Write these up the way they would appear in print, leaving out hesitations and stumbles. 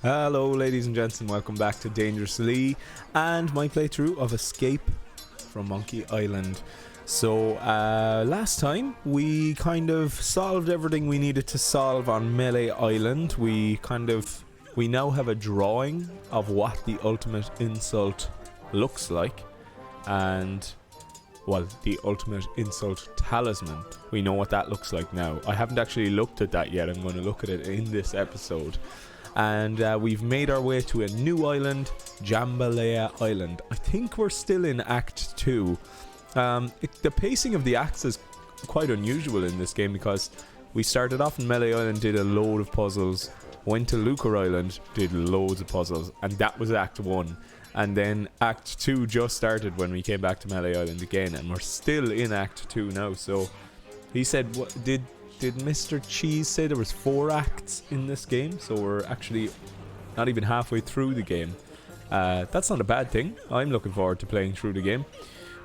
Hello ladies and gents and welcome back to Dangerously and my playthrough of Escape from Monkey Island. So last time we kind of solved everything we needed to solve on Melee Island. We now have a drawing of what the ultimate insult looks like, and well, the ultimate insult talisman. We know what that looks like now. I haven't actually looked at that yet. I'm going to look at it in this episode. And we've made our way to a new island, Jambalaya Island. I think we're still in Act 2. The pacing of the acts is quite unusual in this game because we started off in Melee Island, did a load of puzzles, went to Lucre Island, did loads of puzzles, and that was Act 1. And then Act 2 just started when we came back to Melee Island again, and we're still in Act 2 now. So he said, what did Mr. Cheese say there was 4 acts in this game? So we're actually not even halfway through the game. That's not a bad thing. I'm looking forward to playing through the game.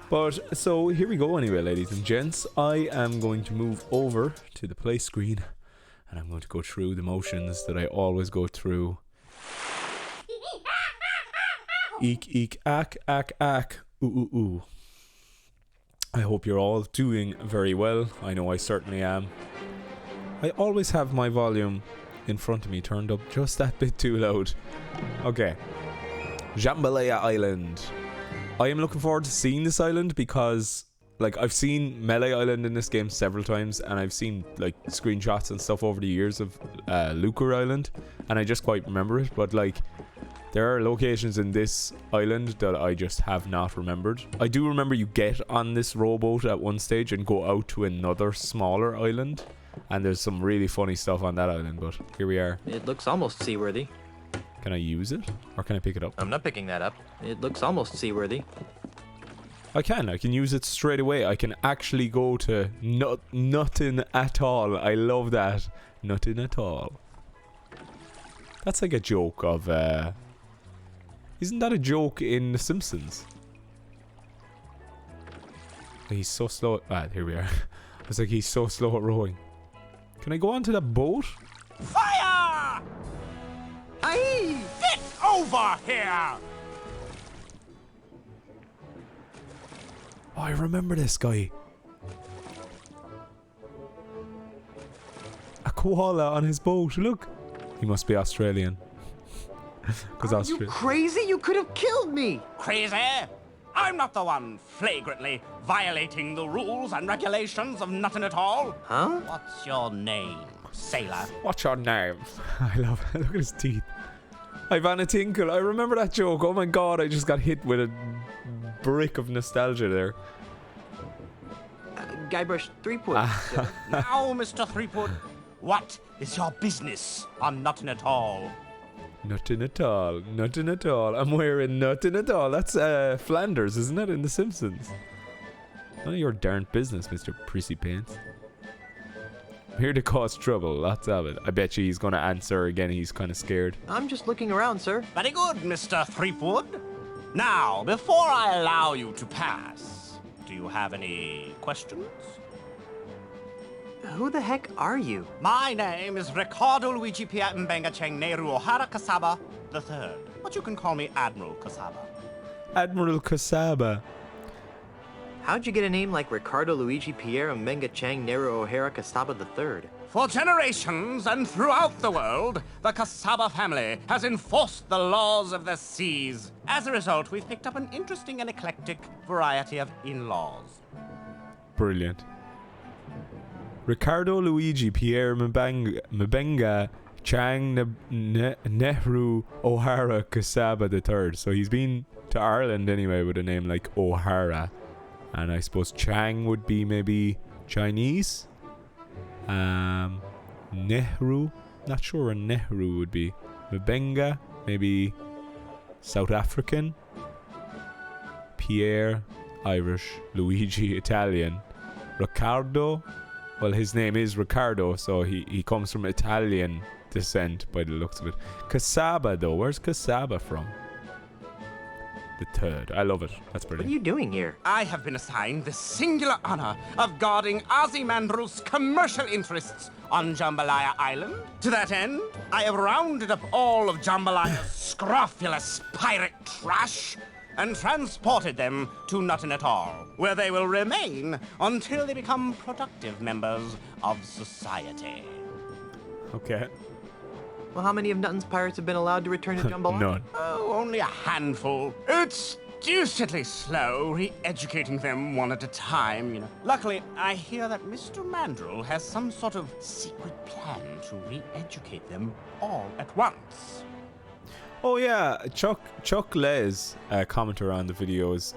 But so here we go anyway, ladies and gents. I am going to move over to the play screen and I'm going to go through the motions that I always go through. Eek, eek, ack, ack, ack. Ooh, ooh, ooh. I hope you're all doing very well. I know I certainly am. I always have my volume in front of me turned up just that bit too loud. Okay. Jambalaya Island. I am looking forward to seeing this island because, like, I've seen Melee Island in this game several times, and I've seen, like, screenshots and stuff over the years of Lucre Island, and I just quite remember it, but, like, there are locations in this island that I just have not remembered. I do remember you get on this rowboat at one stage and go out to another smaller island, and there's some really funny stuff on that island, but here we are. It looks almost seaworthy. Can I use it? Or can I pick it up? I'm not picking that up. It looks almost seaworthy. I can use it straight away. I can actually go to nothing at all. I love that. Nothing at all. That's like a joke of... Isn't that a joke in The Simpsons? He's so slow. Here we are. I was like, he's so slow at rowing. Can I go onto that boat? Fire! Aye! Get over here! Oh, I remember this guy. A koala on his boat. Look. He must be Australian. Are you crazy? You could have killed me! Crazy? I'm not the one flagrantly violating the rules and regulations of nothing at all. Huh? What's your name, sailor? What's your name? I love it. Look at his teeth. Ivana Tinkle. I remember that joke. Oh my god, I just got hit with a brick of nostalgia there. Guybrush Threepwood. Now, Mr. Threepwood, what is your business on nothing at all? Nothing at all. Nothing at all. I'm wearing nothing at all. That's Flanders, isn't it, in The Simpsons? None of your darn business, Mr. Prissy Pants. I'm here to cause trouble. Lots of it. I bet you he's going to answer again. He's kind of scared. I'm just looking around, sir. Very good, Mr. Threepwood. Now, before I allow you to pass, do you have any questions? Who the heck are you? My name is Ricardo Luigi Pia Mbenga Cheng Nehru Ohara Kasaba III, but you can call me Admiral Kasaba. Admiral Kasaba. How'd you get a name like Ricardo Luigi Pierre Mbenga Chang Nehru O'Hara Kasaba III? For generations and throughout the world, the Kasaba family has enforced the laws of the seas. As a result, we've picked up an interesting and eclectic variety of in-laws. Brilliant. Ricardo Luigi Pierre Mbenga Chang Nehru O'Hara Kasaba III. So he's been to Ireland anyway with a name like O'Hara. And I suppose Chang would be maybe Chinese. Nehru, not sure where Nehru would be. Mbenga, maybe South African. Pierre, Irish. Luigi, Italian. Ricardo, well, his name is Ricardo, so he comes from Italian descent by the looks of it. Kasaba, though, where's Kasaba from? the third. I love it. That's What are brilliant. you doing here? I have been assigned the singular honor of guarding Ozymandias's commercial interests on Jambalaya Island. To that end, I have rounded up all of Jambalaya's scrofulous pirate trash and transported them to Nuttin-at-all, where they will remain until they become productive members of society. Okay. Well, how many of Nutton's pirates have been allowed to return to Jambalaya? None. Oh, only a handful. It's deucedly slow, re-educating them one at a time, you know. Luckily, I hear that Mr. Mandrill has some sort of secret plan to re-educate them all at once. Oh yeah, Chuck Les, commenter on the videos,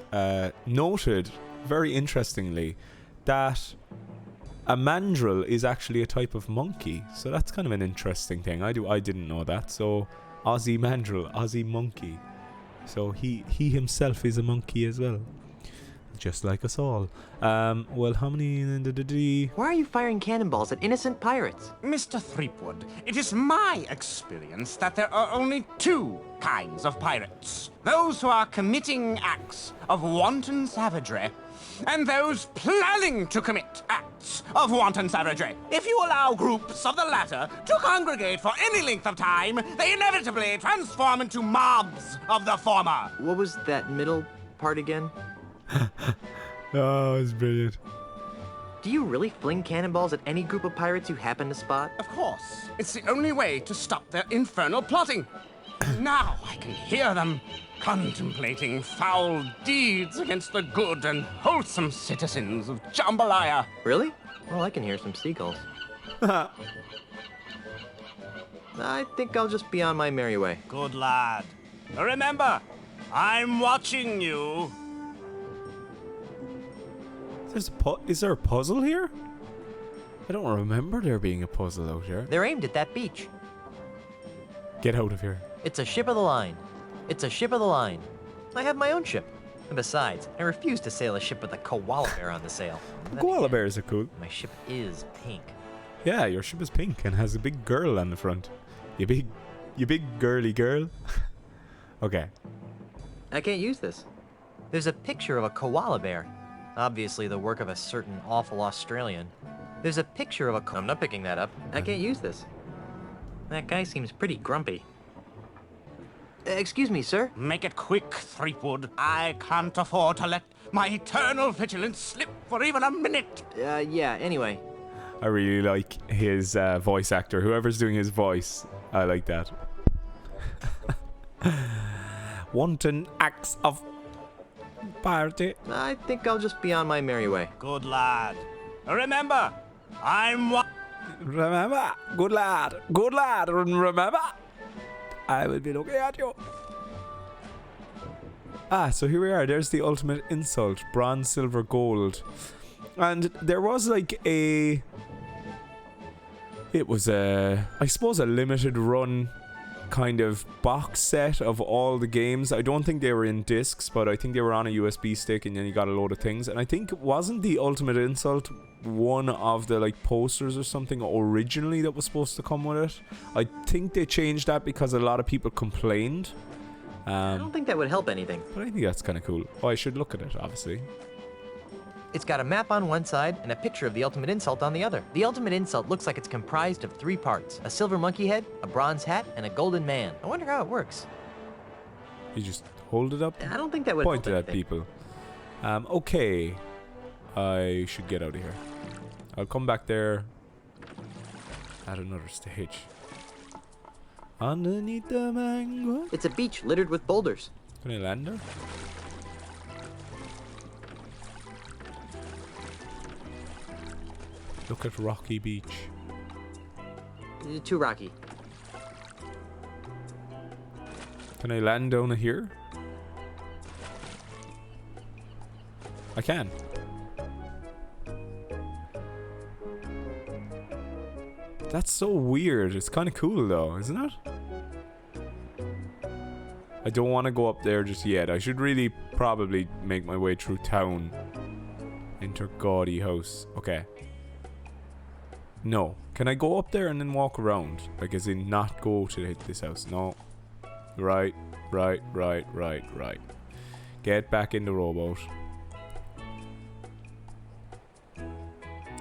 noted very interestingly that a mandrill is actually a type of monkey. So that's kind of an interesting thing. I didn't know that. So Aussie mandrill, Aussie monkey. So he himself is a monkey as well, just like us all. Well, how many? Why are you firing cannonballs at innocent pirates? Mr. Threepwood, it is my experience that there are only two kinds of pirates. Those who are committing acts of wanton savagery, and those planning to commit acts of wanton savagery. If you allow groups of the latter to congregate for any length of time, they inevitably transform into mobs of the former. What was that middle part again? Oh, it's brilliant. Do you really fling cannonballs at any group of pirates you happen to spot? Of course, it's the only way to stop their infernal plotting. Now I can hear them contemplating foul deeds against the good and wholesome citizens of Jambalaya. Really? Well, I can hear some seagulls. I think I'll just be on my merry way. Good lad. Remember, I'm watching you. Is there a puzzle here? I don't remember there being a puzzle out here. They're aimed at that beach. Get out of here. It's a ship of the line. It's a ship of the line. I have my own ship. And besides, I refuse to sail a ship with a koala bear on the sail. Koala bears are cool. My ship is pink. Yeah, your ship is pink and has a big girl on the front. You big girly girl. Okay. I can't use this. There's a picture of a koala bear. Obviously the work of a certain awful Australian. There's a picture of a I'm not picking that up. I can't use this. That guy seems pretty grumpy. Excuse me, sir? Make it quick, Threepwood. I can't afford to let my eternal vigilance slip for even a minute. Yeah, anyway. I really like his voice actor. Whoever's doing his voice, I like that. Wanton acts of piety. I think I'll just be on my merry way. Good lad. Remember, Remember, good lad, remember, I will be looking at you. So here we are. There's the ultimate insult. Bronze, silver, gold. And there was like it was I suppose a limited run kind of box set of all the games. I don't think they were in discs, but I think they were on a USB stick, and then you got a load of things. And I think, wasn't the ultimate insult one of the like posters or something originally that was supposed to come with it? I think they changed that because a lot of people complained. I don't think that would help anything. But I think that's kind of cool. Oh, I should look at it, obviously. It's got a map on one side and a picture of the ultimate insult on the other. The ultimate insult looks like it's comprised of 3 parts: a silver monkey head, a bronze hat, and a golden man. I wonder how it works. You just hold it up, I don't think that would point it help at anything. people. Okay, I should get out of here. I'll come back there at another stage. Underneath the mango. It's a beach littered with boulders. Can I land there? Look at Rocky Beach. Too rocky. Can I land down here? I can. That's so weird. It's kind of cool though, isn't it? I don't want to go up there just yet. I should really probably make my way through town. Enter gaudy house. Okay. No. Can I go up there and then walk around? Like, as in not go to this house? No. Right. Get back in the rowboat.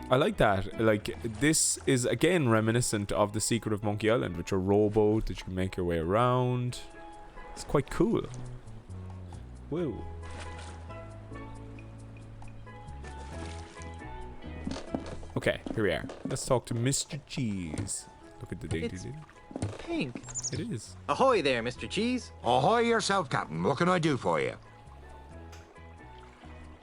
I like that. Like, this is again reminiscent of The Secret of Monkey Island, which are rowboat that you can make your way around. It's quite cool. Whoa. Okay, here we are. Let's talk to Mr. Cheese. Look at the dainty It's lady. pink. It is. Ahoy there, Mr. Cheese. Ahoy yourself, Captain. What can I do for you?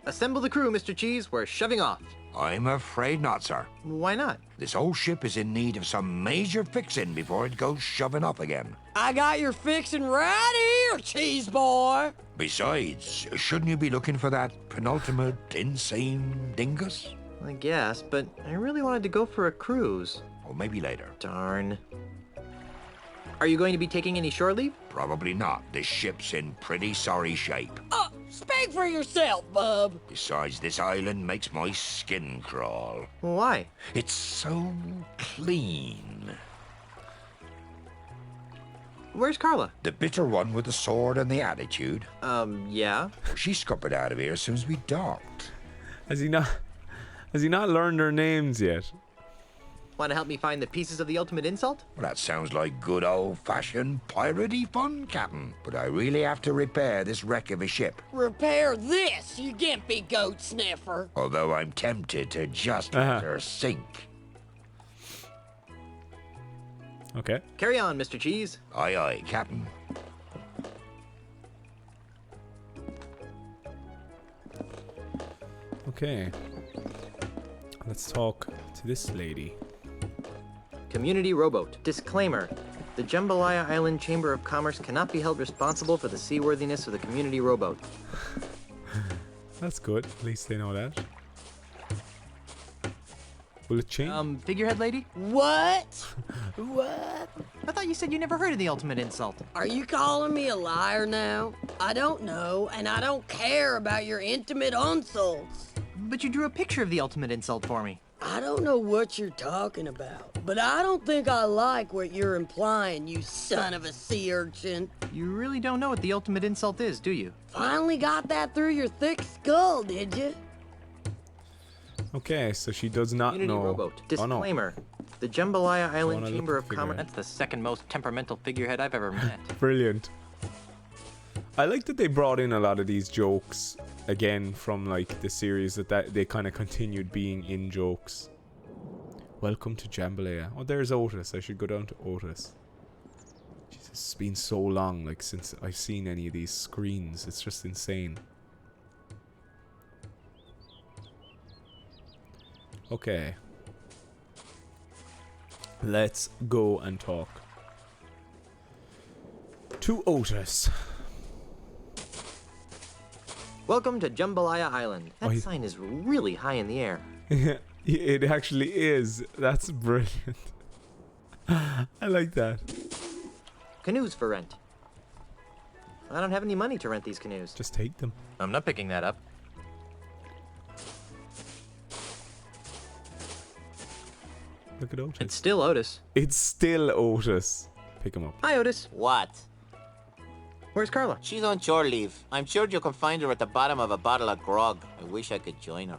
Assemble the crew, Mr. Cheese. We're shoving off. I'm afraid not, sir. Why not? This old ship is in need of some major fixing before it goes shoving off again. I got your fixin' right here, cheese boy. Besides, shouldn't you be looking for that penultimate insane dingus? I guess, but I really wanted to go for a cruise. Or maybe later. Darn. Are you going to be taking any shore leave? Probably not. This ship's in pretty sorry shape. Speak for yourself, bub. Besides, this island makes my skin crawl. Why? It's so clean. Where's Carla? The bitter one with the sword and the attitude. Yeah. She scuppered out of here as soon as we docked. Has he not learned their names yet? Want to help me find the pieces of the ultimate insult? Well, that sounds like good old-fashioned piratey fun, Captain. But I really have to repair this wreck of a ship. Repair this, you gimpy goat sniffer. Although I'm tempted to just let her sink. Okay. Carry on, Mr. Cheese. Aye, aye, Captain. Okay. Let's talk to this lady. Community rowboat. Disclaimer. The Jambalaya Island Chamber of Commerce cannot be held responsible for the seaworthiness of the community rowboat. That's good. At least they know that. Will it change? Figurehead lady? What? What? I thought you said you never heard of the ultimate insult. Are you calling me a liar now? I don't know, and I don't care about your intimate insults. But you drew a picture of the ultimate insult for me. I don't know what you're talking about, but I don't think I like what you're implying, you son of a sea urchin. You really don't know what the ultimate insult is, do you? Finally got that through your thick skull, did you? Okay, so she does not Community know. rowboat. Oh, no. Disclaimer. The Jambalaya Island look Chamber at of the Commerce. figurehead. That's the second most temperamental figurehead I've ever met. Brilliant. I like that they brought in a lot of these jokes again from like the series that they kind of continued being in jokes. Welcome to Jambalaya. Oh, there's Otis. I should go down to Otis. Jesus, it's been so long, like since I've seen any of these screens. It's just insane. Okay. Let's go and talk to Otis. Welcome to Jambalaya Island. That Oh, sign is really high in the air. It actually is. That's brilliant. I like that. Canoes for rent. I don't have any money to rent these canoes. Just take them. I'm not picking that up. Look at Otis. It's still Otis. It's still Otis. Pick him up. Hi, Otis. What? Where's Carla? She's on shore leave. I'm sure you can find her at the bottom of a bottle of grog. I wish I could join her.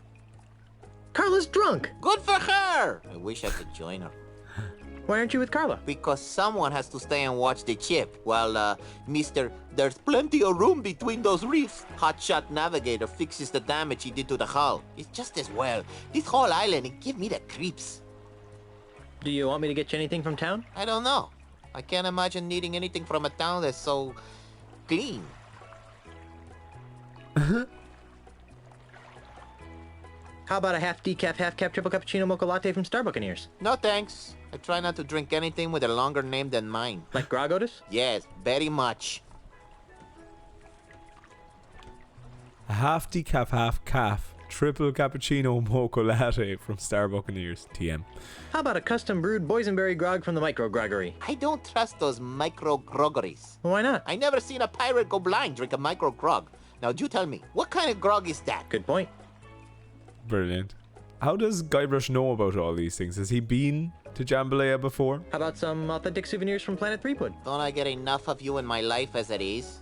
Carla's drunk. Good for her! I wish I could join her. Why aren't you with Carla? Because someone has to stay and watch the ship while, Mr. There's plenty of room between those reefs. Hotshot navigator fixes the damage he did to the hull. It's just as well. This whole island, it give me the creeps. Do you want me to get you anything from town? I don't know. I can't imagine needing anything from a town that's so clean. How about a half decaf, half cap, triple cappuccino mocha latte from Starbuccaneers? No thanks. I try not to drink anything with a longer name than mine. Like grog, Otis? Yes, very much. A half decaf, half calf. Triple cappuccino mocha latte from Starbuccaneers. TM. How about a custom brewed boysenberry grog from the Micro Groggery? I don't trust those micro groggeries. Why not? I never seen a pirate go blind drink a micro grog. Now you tell me, what kind of grog is that? Good point. Brilliant. How does Guybrush know about all these things? Has he been to Jambalaya before? How about some authentic souvenirs from Planet Threepwood? Don't I get enough of you in my life as it is?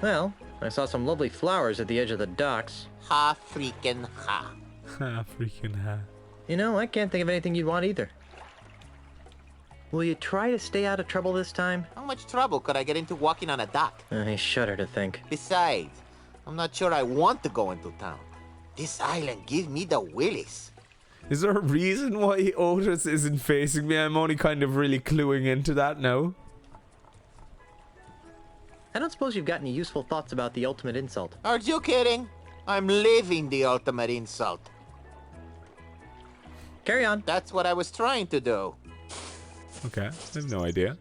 Well, I saw some lovely flowers at the edge of the docks. Ha freaking ha. Ha, freaking ha. You know, I can't think of anything you'd want either. Will you try to stay out of trouble this time? How much trouble could I get into walking on a dock? I shudder to think. Besides, I'm not sure I want to go into town. This island gives me the willies. Is there a reason why Otis isn't facing me? I'm only kind of really cluing into that now. I don't suppose you've got any useful thoughts about the ultimate insult. Are you kidding? I'm living the ultimate insult. Carry on. That's what I was trying to do. Okay, I have no idea.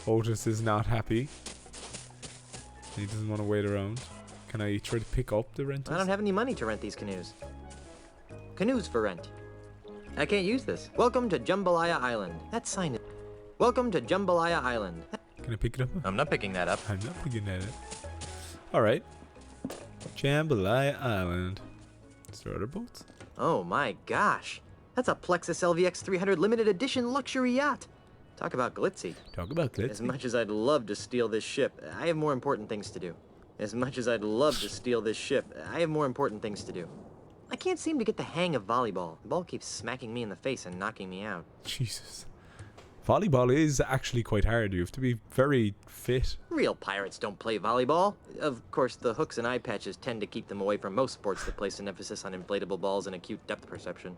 Otis is not happy. He doesn't want to wait around. Can I try to pick up the rentals? I don't have any money to rent these canoes. Canoes for rent. I can't use this. Welcome to Jambalaya Island. That sign is... Welcome to Jambalaya Island. Can I pick it up? I'm not picking that up. I'm not picking at it. Alright. Jambalaya Island. Is there other boats? Oh my gosh. That's a Plexus LVX 300 limited edition luxury yacht. Talk about glitzy. Talk about glitz. As much as I'd love to steal this ship, I have more important things to do. As much as I'd love to steal this ship, I have more important things to do. I can't seem to get the hang of volleyball. The ball keeps smacking me in the face and knocking me out. Jesus. Volleyball is actually quite hard. You have to be very fit. Real pirates don't play volleyball. Of course, the hooks and eye patches tend to keep them away from most sports that place an emphasis on inflatable balls and acute depth perception.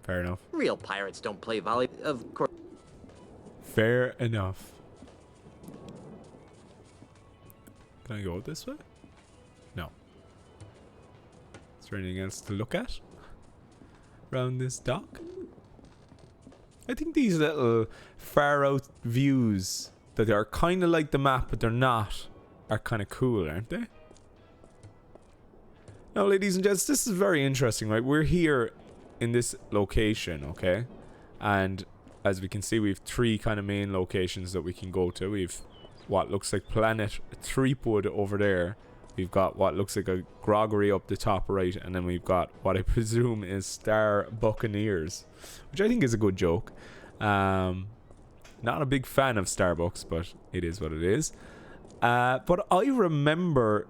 Fair enough. Real pirates don't play volleyball. Of course. Fair enough. Can I go this way? No. Is there anything else to look at around this dock? I think these little far out views that are kind of like the map but they're not are kind of cool, aren't they? Now, ladies and gents, this is very interesting, right? We're here in this location, okay? And as we can see, we have three kind of main locations that we can go to. We've what looks like Planet Threepwood over there. We've got what looks like a groggery up the top right, and then we've got what I presume is Star Buccaneers, which I think is a good joke. Not a big fan of Starbucks, but it is what it is. But I remember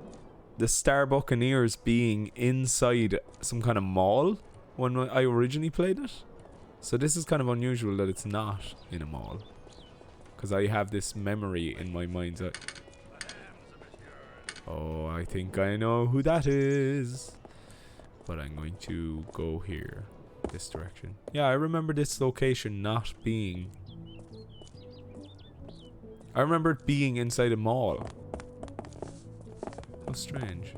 the Star Buccaneers being inside some kind of mall when I originally played it. So this is kind of unusual that it's not in a mall, because I have this memory in my mind's eye. Oh, I think I know who that is. But I'm going to go here. This direction. Yeah, I remember this location not being... I remember it being inside a mall. How strange.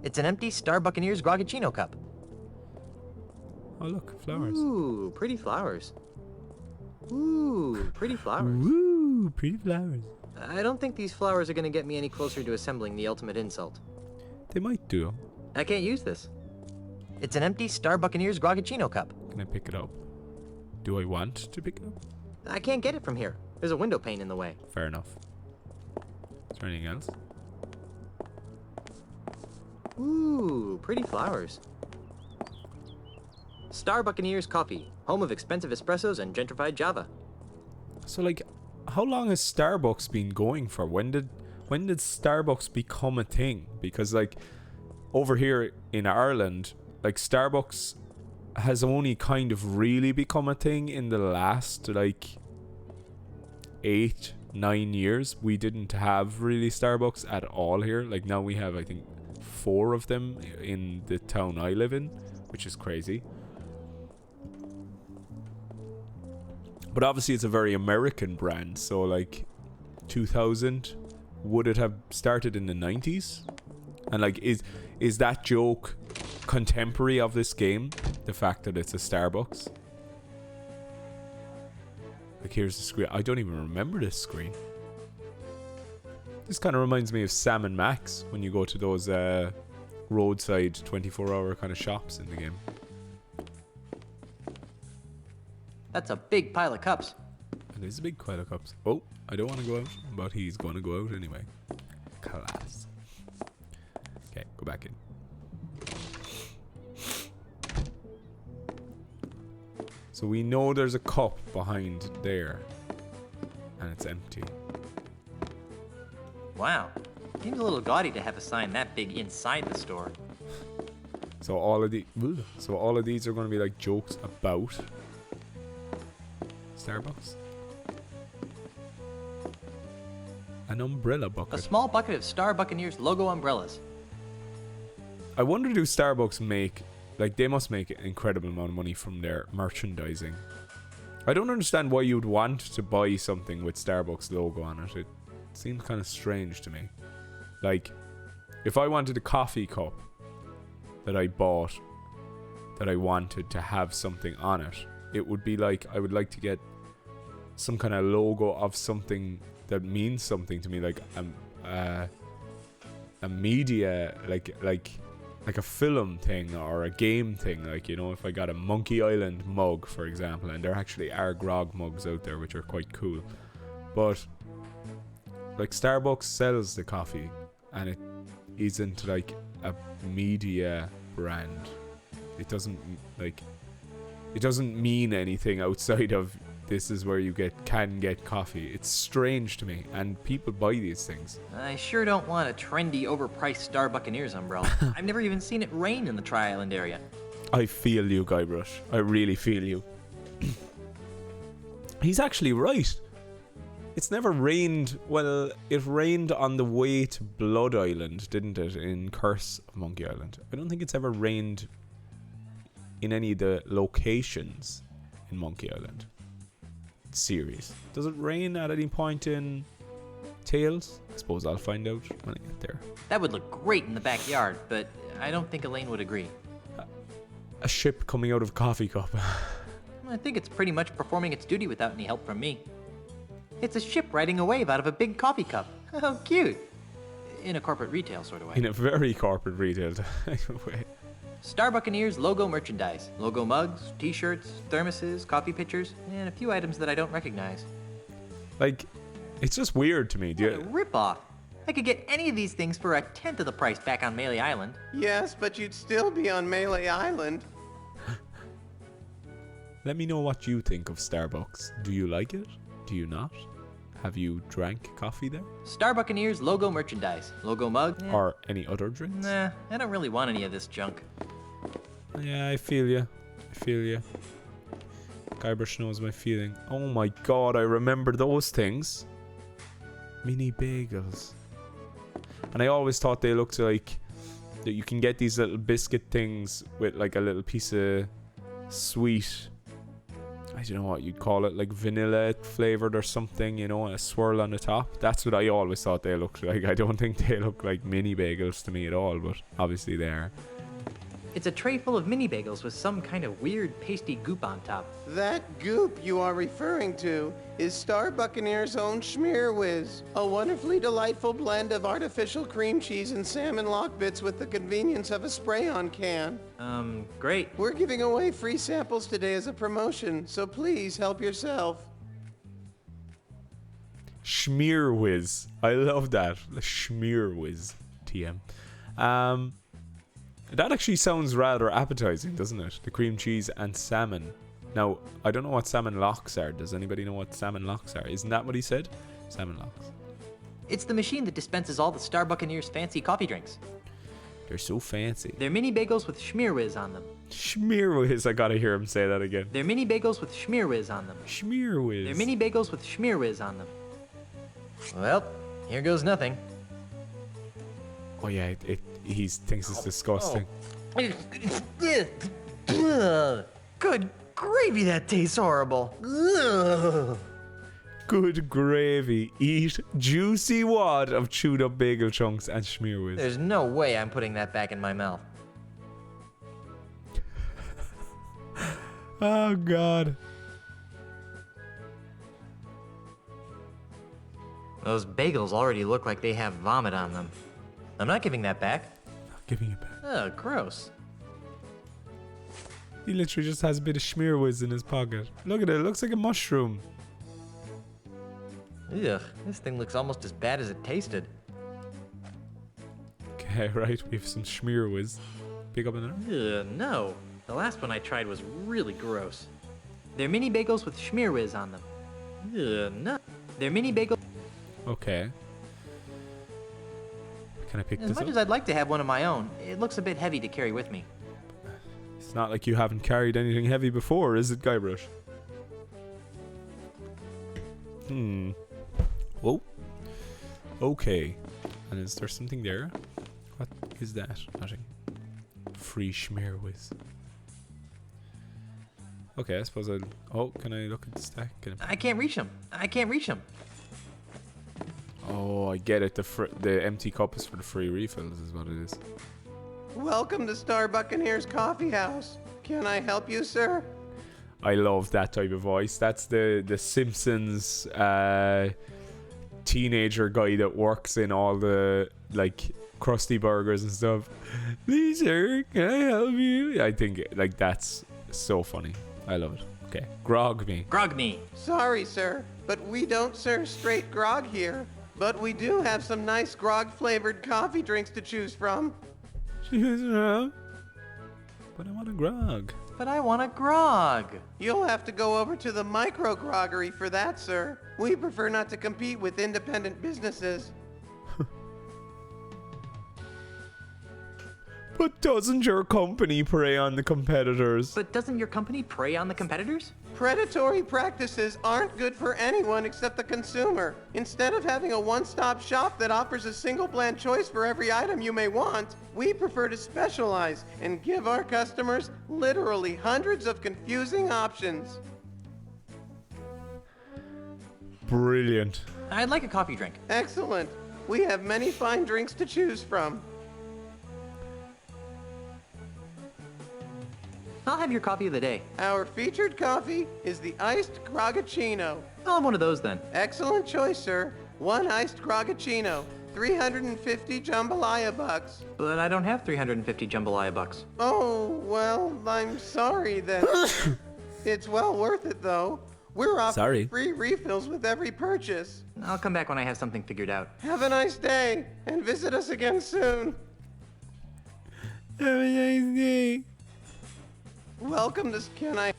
It's an empty Star Buccaneers Grogachino cup. Oh, look, flowers. Ooh, pretty flowers. Ooh, pretty flowers. Woo, pretty flowers. I don't think these flowers are going to get me any closer to assembling the ultimate insult. They might do. I can't use this. It's an empty Star Buccaneers Grogachino cup. Can I pick it up? Do I want to pick it up? I can't get it from here. There's a window pane in the way. Fair enough. Is there anything else? Ooh, pretty flowers. Star Buccaneers Coffee, home of expensive espressos and gentrified Java. So, like, how long has Starbucks been going for? When did Starbucks become a thing? Because, like, over here in Ireland, like, Starbucks has only kind of really become a thing in the last, like, 8-9 years. We didn't have really Starbucks at all here. Like, now we have, I think, 4 of them in the town I live in, which is crazy. But obviously it's a very American brand, so like 2000, would it have started in the 90s? And like, is that joke contemporary of this game? The fact that it's a Starbucks? Like, here's the screen. I don't even remember this screen. This kind of reminds me of Sam and Max when you go to those roadside 24-hour kind of shops in the game. That's a big pile of cups. It is a big pile of cups. Oh, I don't want to go out, but he's going to go out anyway. Class. Okay, go back in. So we know there's a cup behind there, and it's empty. Wow. Seems a little gaudy to have a sign that big inside the store. So all of these are going to be like jokes about Starbucks. An umbrella A bucket. small bucket of Star Buccaneers logo umbrellas. I wonder, do Starbucks make, like, they must make an incredible amount of money from their merchandising. I don't understand why you'd want to buy something with Starbucks logo on it. It seems kind of strange to me. Like, if I wanted a coffee cup that I bought that I wanted to have something on it, it would be like, I would like to get some kind of logo of something that means something to me, like a media, like a film thing or a game thing. Like, you know, if I got a Monkey Island mug, for example, and there actually are grog mugs out there which are quite cool, but like Starbucks sells the coffee and it isn't like a media brand. It doesn't mean anything outside of this is where you can get coffee. It's strange to me, and people buy these things. I sure don't want a trendy, overpriced Star Buccaneers umbrella. I've never even seen it rain in the Tri-Island area. I feel you, Guybrush. I really feel you. He's actually right. It's never rained. Well, it rained on the way to Blood Island, didn't it? In Curse of Monkey Island. I don't think it's ever rained in any of the locations in Monkey Island series. Does it rain at any point in Tales? I suppose I'll find out when I get there. That would look great in the backyard, but I don't think Elaine would agree. A ship coming out of a coffee cup. I think it's pretty much performing its duty without any help from me. It's a ship riding a wave out of a big coffee cup. How cute. In a corporate retail sort of way. In a very corporate retail way. Star Buccaneers logo merchandise. Logo mugs, t-shirts, thermoses, coffee pitchers, and a few items that I don't recognize. Like, it's just weird to me. What a rip-off. I could get any of these things for 1/10 of the price back on Melee Island. Yes, but you'd still be on Melee Island. Let me know what you think of Starbucks. Do you like it? Do you not? Have you drank coffee there? Star Buccaneers logo merchandise. Logo mug. Or any other drinks? Nah, I don't really want any of this junk. Yeah, I feel you. Guybrush knows my feeling. Oh my god, I remember those things. Mini bagels. And I always thought they looked like that you can get these little biscuit things with like a little piece of sweet, I don't know what you'd call it, like vanilla flavored or something, you know, a swirl on the top. That's what I always thought they looked like. I don't think they look like mini bagels to me at all, but obviously they are. It's a tray full of mini bagels with some kind of weird pasty goop on top. That goop you are referring to is Star Buccaneer's own Schmear Whiz, a wonderfully delightful blend of artificial cream cheese and salmon lock bits with the convenience of a spray-on can. Great. We're giving away free samples today as a promotion, so please help yourself. Schmear Whiz. I love that. The Schmear Whiz. TM. That actually sounds rather appetizing, doesn't it? The cream cheese and salmon. Now, I don't know what salmon locks are. Does anybody know what salmon locks are? Isn't that what he said? Salmon locks. It's the machine that dispenses all the Star Buccaneers fancy coffee drinks. They're so fancy. They're mini bagels with Schmear Whiz on them. Schmear Whiz. I gotta hear him say that again. They're mini bagels with Schmear Whiz on them. Schmear Whiz. They're mini bagels with Schmear Whiz on them. Well, here goes nothing. Oh yeah, he thinks it's disgusting. Good gravy, that tastes horrible. Good gravy. Eat juicy wad of chewed up bagel chunks and Schmear Whiz. There's no way I'm putting that back in my mouth. Oh god. Those bagels already look like they have vomit on them. I'm not giving that back. Not giving it back. Oh, gross. He literally just has a bit of Schmear Whiz in his pocket. Look at it. It looks like a mushroom. Ugh, this thing looks almost as bad as it tasted. Okay, right. We have some Schmear Whiz. Pick up another. Ugh, no. The last one I tried was really gross. They're mini bagels with Schmear Whiz on them. Ugh, no. They're mini bagels. Okay. Can I pick As this much up? as I'd like to have one of my own, it looks a bit heavy to carry with me. It's not like you haven't carried anything heavy before, is it, Guybrush? Whoa. Okay. And is there something there? What is that? Nothing. Free schmear whiz. Okay, I suppose I'll... Oh, can I look at the stack? I can't reach him. I can't reach him. Oh, I get it. The empty cup is for the free refills is what it is. Welcome to Star Buccaneers Coffee House. Can I help you, sir? I love that type of voice. That's the Simpsons teenager guy that works in all the like Krusty Burgers and stuff. Please, sir, can I help you? I think like that's so funny. I love it. Okay, grog me. Grog me. Sorry, sir, but we don't serve straight grog here. But we do have some nice grog-flavored coffee drinks to choose from. But I want a grog. But I want a grog. You'll have to go over to the micro-groggery for that, sir. We prefer not to compete with independent businesses. But doesn't your company prey on the competitors? But doesn't your company prey on the competitors? Predatory practices aren't good for anyone except the consumer. Instead of having a one-stop shop that offers a single bland choice for every item you may want, we prefer to specialize and give our customers literally hundreds of confusing options. Brilliant. I'd like a coffee drink. Excellent. We have many fine drinks to choose from. I'll have your coffee of the day. Our featured coffee is the iced grogacino. I'll have one of those then. Excellent choice, sir. One iced grogacino, 350 jambalaya bucks. But I don't have 350 jambalaya bucks. Oh, well, I'm sorry then. It's well worth it, though. We're offering free refills with every purchase. I'll come back when I have something figured out. Have a nice day, and visit us again soon. Have a nice day. Welcome to... Can I...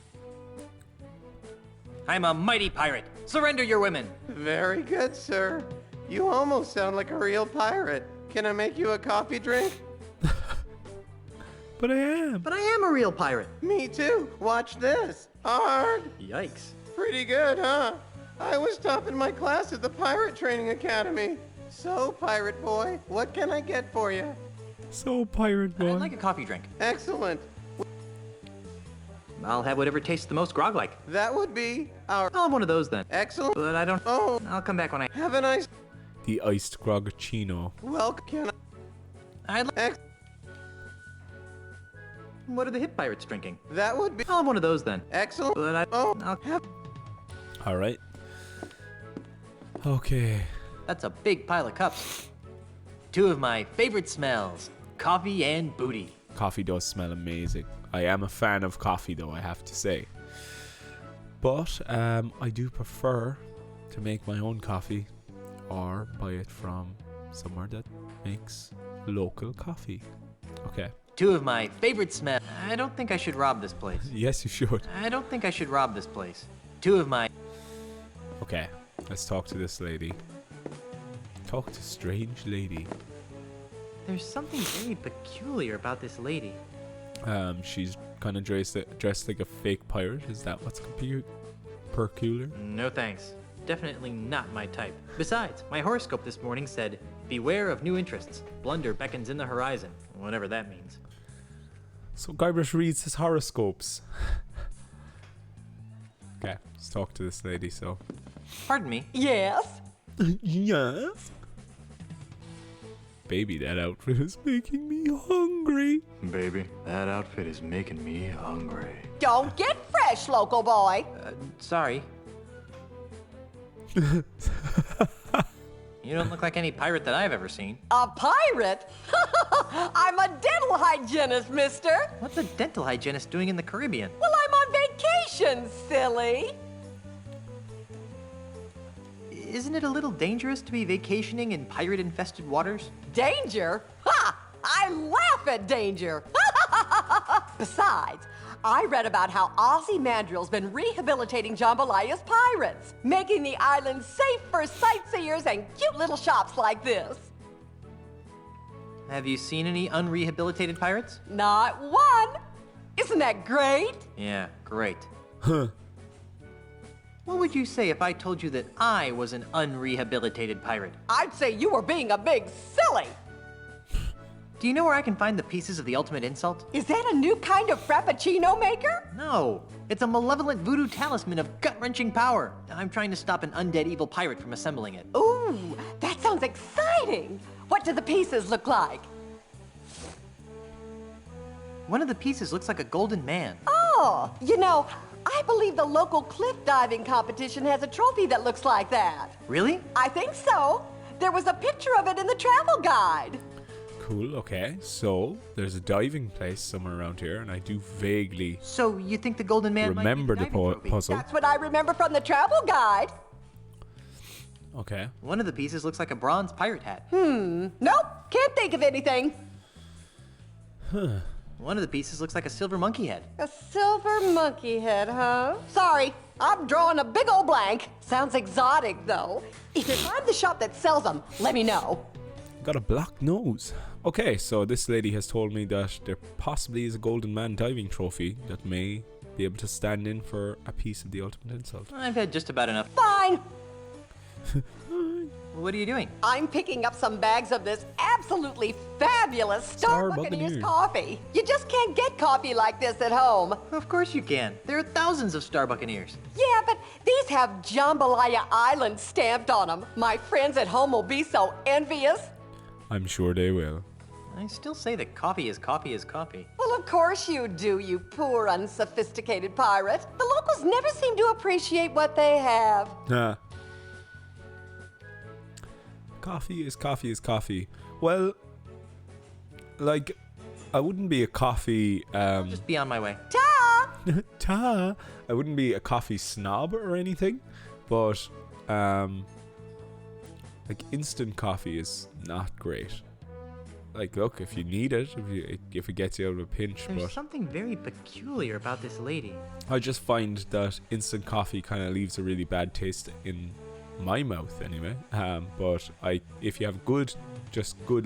I'm a mighty pirate. Surrender your women. Very good, sir. You almost sound like a real pirate. Can I make you a coffee drink? But I am. But I am a real pirate. Me too. Watch this. Arg! Yikes. Pretty good, huh? I was top in my class at the Pirate Training Academy. So, pirate boy, what can I get for you? So pirate boy. I'd like a coffee drink. Excellent. I'll have whatever tastes the most grog-like. That would be our... I'll have one of those then. Excellent. But I don't... Oh, I'll come back when I... have a nice... The iced grogacino. Welcome. Can I'd I... What are the hip pirates drinking? That would be... I'll have one of those then. Excellent. But I... Oh, I'll have... All right. Okay. That's a big pile of cups. Two of my favorite smells. Coffee and booty. Coffee does smell amazing. I am a fan of coffee, though, I have to say. But I do prefer to make my own coffee or buy it from somewhere that makes local coffee. Okay. Two of my favorite smells. I don't think I should rob this place. Yes, you should. I don't think I should rob this place. Two of my... Okay, let's talk to this lady. Talk to strange lady. There's something very peculiar about this lady. She's kind of dressed like a fake pirate. Is that what's peculiar? No thanks. Definitely not my type. Besides, my horoscope this morning said, beware of new interests. Blunder beckons in the horizon. Whatever that means. So Guybrush reads his horoscopes. Okay, let's talk to this lady, so. Pardon me. Yes? Yes? Baby, that outfit is making me hungry. Baby, that outfit is making me hungry. Don't get fresh, local boy. Sorry. You don't look like any pirate that I've ever seen. A pirate? I'm a dental hygienist, mister. What's a dental hygienist doing in the Caribbean? Well, I'm on vacation, silly. Isn't it a little dangerous to be vacationing in pirate-infested waters? Danger? Ha! I laugh at danger. Besides, I read about how Ozzy Mandrill's been rehabilitating Jambalaya's pirates, making the island safe for sightseers and cute little shops like this. Have you seen any unrehabilitated pirates? Not one. Isn't that great? Yeah, great. Huh. What would you say if I told you that I was an unrehabilitated pirate? I'd say you were being a big silly. Do you know where I can find the pieces of the ultimate insult? Is that a new kind of frappuccino maker? No, it's a malevolent voodoo talisman of gut-wrenching power. I'm trying to stop an undead evil pirate from assembling it. Ooh, that sounds exciting. What do the pieces look like? One of the pieces looks like a golden man. Oh, you know, I believe the local cliff diving competition has a trophy that looks like that. Really? I think so. There was a picture of it in the travel guide. Cool, okay. So, there's a diving place somewhere around here, and I do vaguely So you think the golden man remember might be the diving trophy? puzzle. That's what I remember from the travel guide. Okay. One of the pieces looks like a bronze pirate hat. Nope, can't think of anything. One of the pieces looks like a silver monkey head. A silver monkey head, huh? Sorry, I'm drawing a big old blank. Sounds exotic, though. If you find the shop that sells them, let me know. Got a black nose. Okay, so this lady has told me that there possibly is a golden man diving trophy that may be able to stand in for a piece of the ultimate insult. I've had just about enough. Fine. What are you doing? I'm picking up some bags of this absolutely fabulous Star Buccaneers coffee. You just can't get coffee like this at home. Of course you can. There are thousands of Star Buccaneers. Yeah, but these have Jambalaya Island stamped on them. My friends at home will be so envious. I'm sure they will. I still say that coffee is coffee is coffee. Well, of course you do, you poor, unsophisticated pirate. The locals never seem to appreciate what they have. Nah. Coffee is coffee is coffee. Well, like, I wouldn't be a coffee, Just be on my way. Ta! I wouldn't be a coffee snob or anything, but, like, instant coffee is not great. Like, look, if you need it, if it gets you out of a pinch, There's but something very peculiar about this lady. I just find that instant coffee kind of leaves a really bad taste in my mouth anyway. But if you have good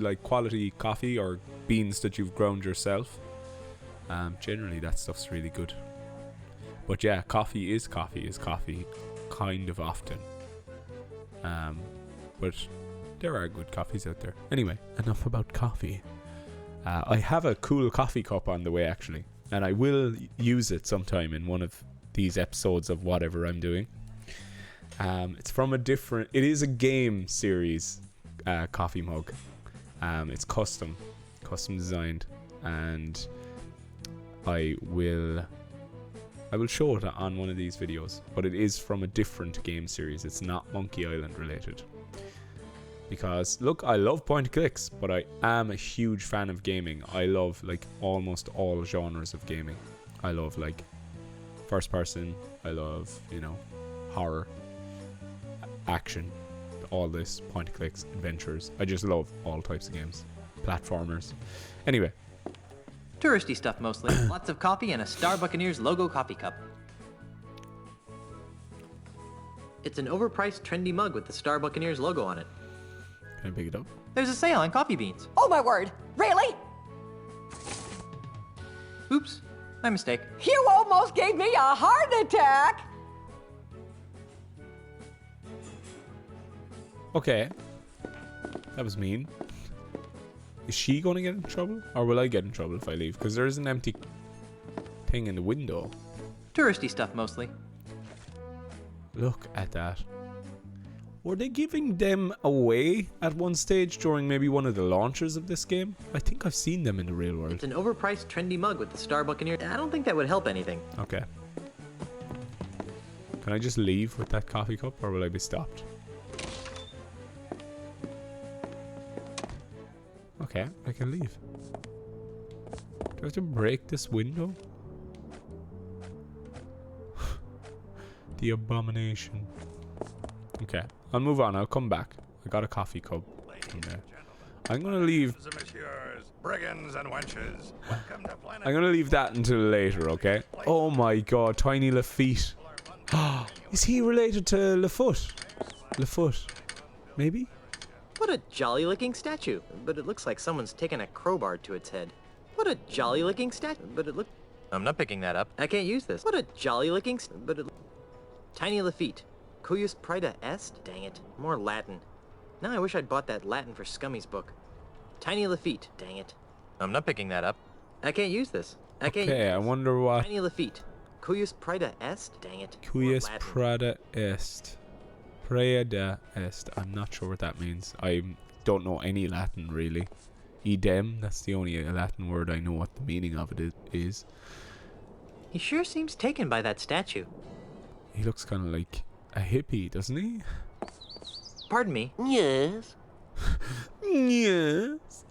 like quality coffee or beans that you've ground yourself, generally that stuff's really good. But yeah, coffee is coffee kind of often. But there are good coffees out there. Anyway, enough about coffee. I have a cool coffee cup on the way actually, and I will use it sometime in one of these episodes of whatever I'm doing. It's from it is a game series coffee mug. It's custom designed, and I will show it on one of these videos, but it is from a different game series. It's not Monkey Island related. Because look, I love point and clicks, but I am a huge fan of gaming. I love like almost all genres of gaming. I love like first person, I love, horror, action, all this, point and clicks, adventures. I just love all types of games. Platformers. Anyway. Touristy stuff mostly. Lots of coffee and a Star Buccaneers logo coffee cup. It's an overpriced trendy mug with the Star Buccaneers logo on it. Can I pick it up? There's a sale on coffee beans. Oh my word, really? Oops, my mistake. You almost gave me a heart attack. Okay. That was mean. Is she going to get in trouble? Or will I get in trouble if I leave? Because there is an empty thing in the window. Touristy stuff mostly. Look at that. Were they giving them away at one stage during maybe one of the launches of this game? I think I've seen them in the real world. It's an overpriced trendy mug with the Star Buccaneers. I don't think that would help anything. Okay. Can I just leave with that coffee cup, or will I be stopped? Okay, I can leave. Do I have to break this window? The abomination. Okay, I'll move on. I'll come back. I got a coffee cup from there. I'm gonna leave. Brigands and wenches. Welcome to Planet. I'm gonna leave that until later. Okay. Oh my God, Tiny Lafitte. Is he related to Lafoot? Lafoot, maybe. What a jolly-looking statue, but it looks like someone's taken a crowbar to its head. What a jolly-looking statue, but it look... I'm not picking that up. I can't use this. What a jolly-looking but it... Tiny Lafitte. Cujus praeda est? Dang it. More Latin. Now I wish I'd bought that Latin for Scummy's book. Tiny Lafitte. Dang it. I'm not picking that up. I can't use this. I can't Okay, use I this. wonder what... Tiny Lafitte. Cujus praeda est? Dang it. Cujus More Latin. praeda est. Praeda est. I'm not sure what that means. I don't know any Latin, really. Idem, that's the only Latin word I know what the meaning of it is. He sure seems taken by that statue. He looks kind of like a hippie, doesn't he? Pardon me. Yes. Yes.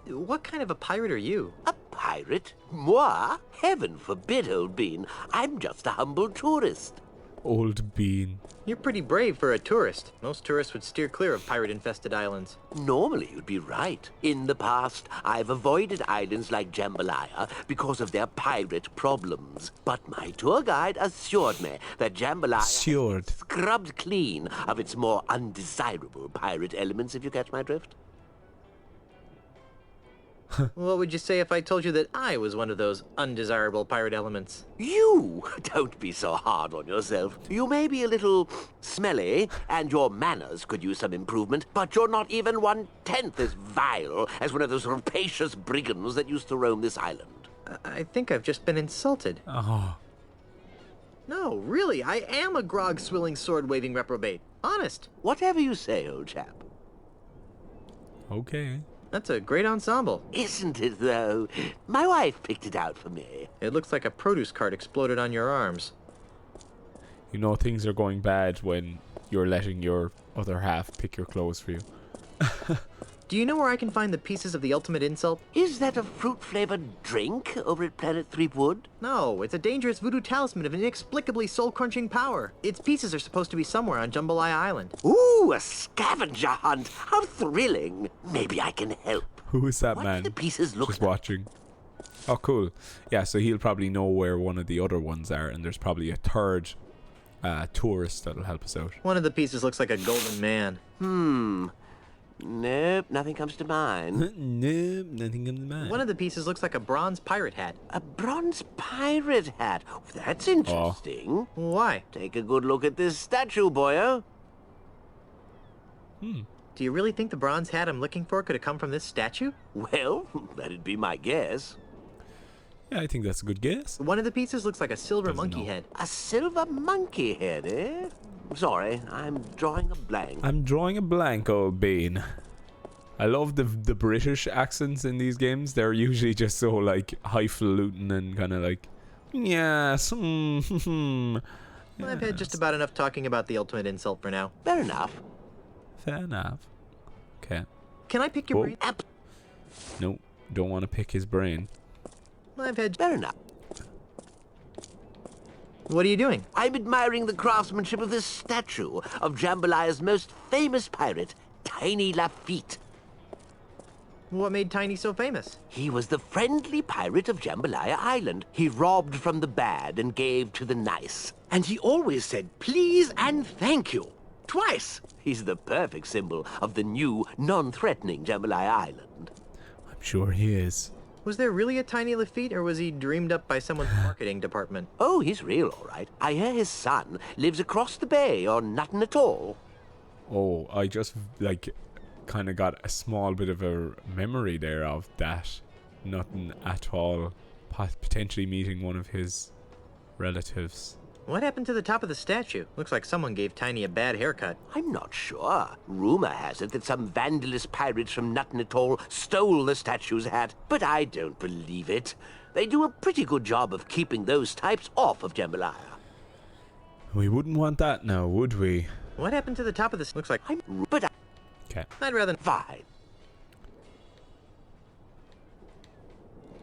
What kind of a pirate are you? A pirate? Moi? Heaven forbid, old bean. I'm just a humble tourist. Old bean. You're pretty brave for a tourist. Most tourists would steer clear of pirate-infested islands. Normally, you'd be right. In the past, I've avoided islands like Jambalaya because of their pirate problems. But my tour guide assured me that Jambalaya Assured. is scrubbed clean of its more undesirable pirate elements, if you catch my drift. What would you say if I told you that I was one of those undesirable pirate elements? You! Don't be so hard on yourself. You may be a little smelly, and your manners could use some improvement, but you're not even 1/10 as vile as one of those rapacious brigands that used to roam this island. I think I've just been insulted. Oh. No, really, I am a grog-swilling, sword-waving reprobate. Honest. Whatever you say, old chap. Okay. That's a great ensemble. Isn't it, though? My wife picked it out for me. It looks like a produce cart exploded on your arms. You know things are going bad when you're letting your other half pick your clothes for you. Do you know where I can find the pieces of the ultimate insult? Is that a fruit-flavored drink over at Planet Threepwood? No, it's a dangerous voodoo talisman of inexplicably soul-crunching power. Its pieces are supposed to be somewhere on Jambalaya Island. Ooh, a scavenger hunt! How thrilling! Maybe I can help. Who is that What man? do the pieces look Just like? watching. Oh, cool. Yeah, so he'll probably know where one of the other ones are, and there's probably a third tourist that'll help us out. One of the pieces looks like a golden man. Nope, nothing comes to mind. No, nothing comes to mind. One of the pieces looks like a bronze pirate hat. A bronze pirate hat. That's interesting. Why? Take a good look at this statue, boyo. Do you really think the bronze hat I'm looking for could have come from this statue? Well, that'd be my guess. Yeah, I think that's a good guess. One of the pieces looks like a silver Doesn't monkey know. head. A silver monkey head, eh? Sorry, I'm drawing a blank. I'm drawing a blank, old bean. I love the British accents in these games. They're usually just so like highfalutin and kind of like, yes. I've had just about enough talking about the ultimate insult for now. Fair enough. Fair enough. Okay. Can I pick your Whoa. brain? No, don't want to pick his brain. I've had... Fair enough. What are you doing? I'm admiring the craftsmanship of this statue of Jambalaya's most famous pirate, Tiny Lafitte. What made Tiny so famous? He was the friendly pirate of Jambalaya Island. He robbed from the bad and gave to the nice. And he always said please and thank you. Twice. He's the perfect symbol of the new, non-threatening Jambalaya Island. I'm sure he is. Was there really a Tiny Lafitte, or was he dreamed up by someone's marketing department? Oh, he's real, all right. I hear his son lives across the bay or nothing at all. Oh, I just like kind of got a small bit of a memory there of that. Nothing at all. Potentially meeting one of his relatives. What happened to the top of the statue? Looks like someone gave Tiny a bad haircut. I'm not sure. Rumor has it that some vandalous pirates from Nothing at All stole the statue's hat, but I don't believe it. They do a pretty good job of keeping those types off of Jambalaya. We wouldn't want that now, would we? What happened to the top of this? Looks like... But Okay. I'd rather... fine.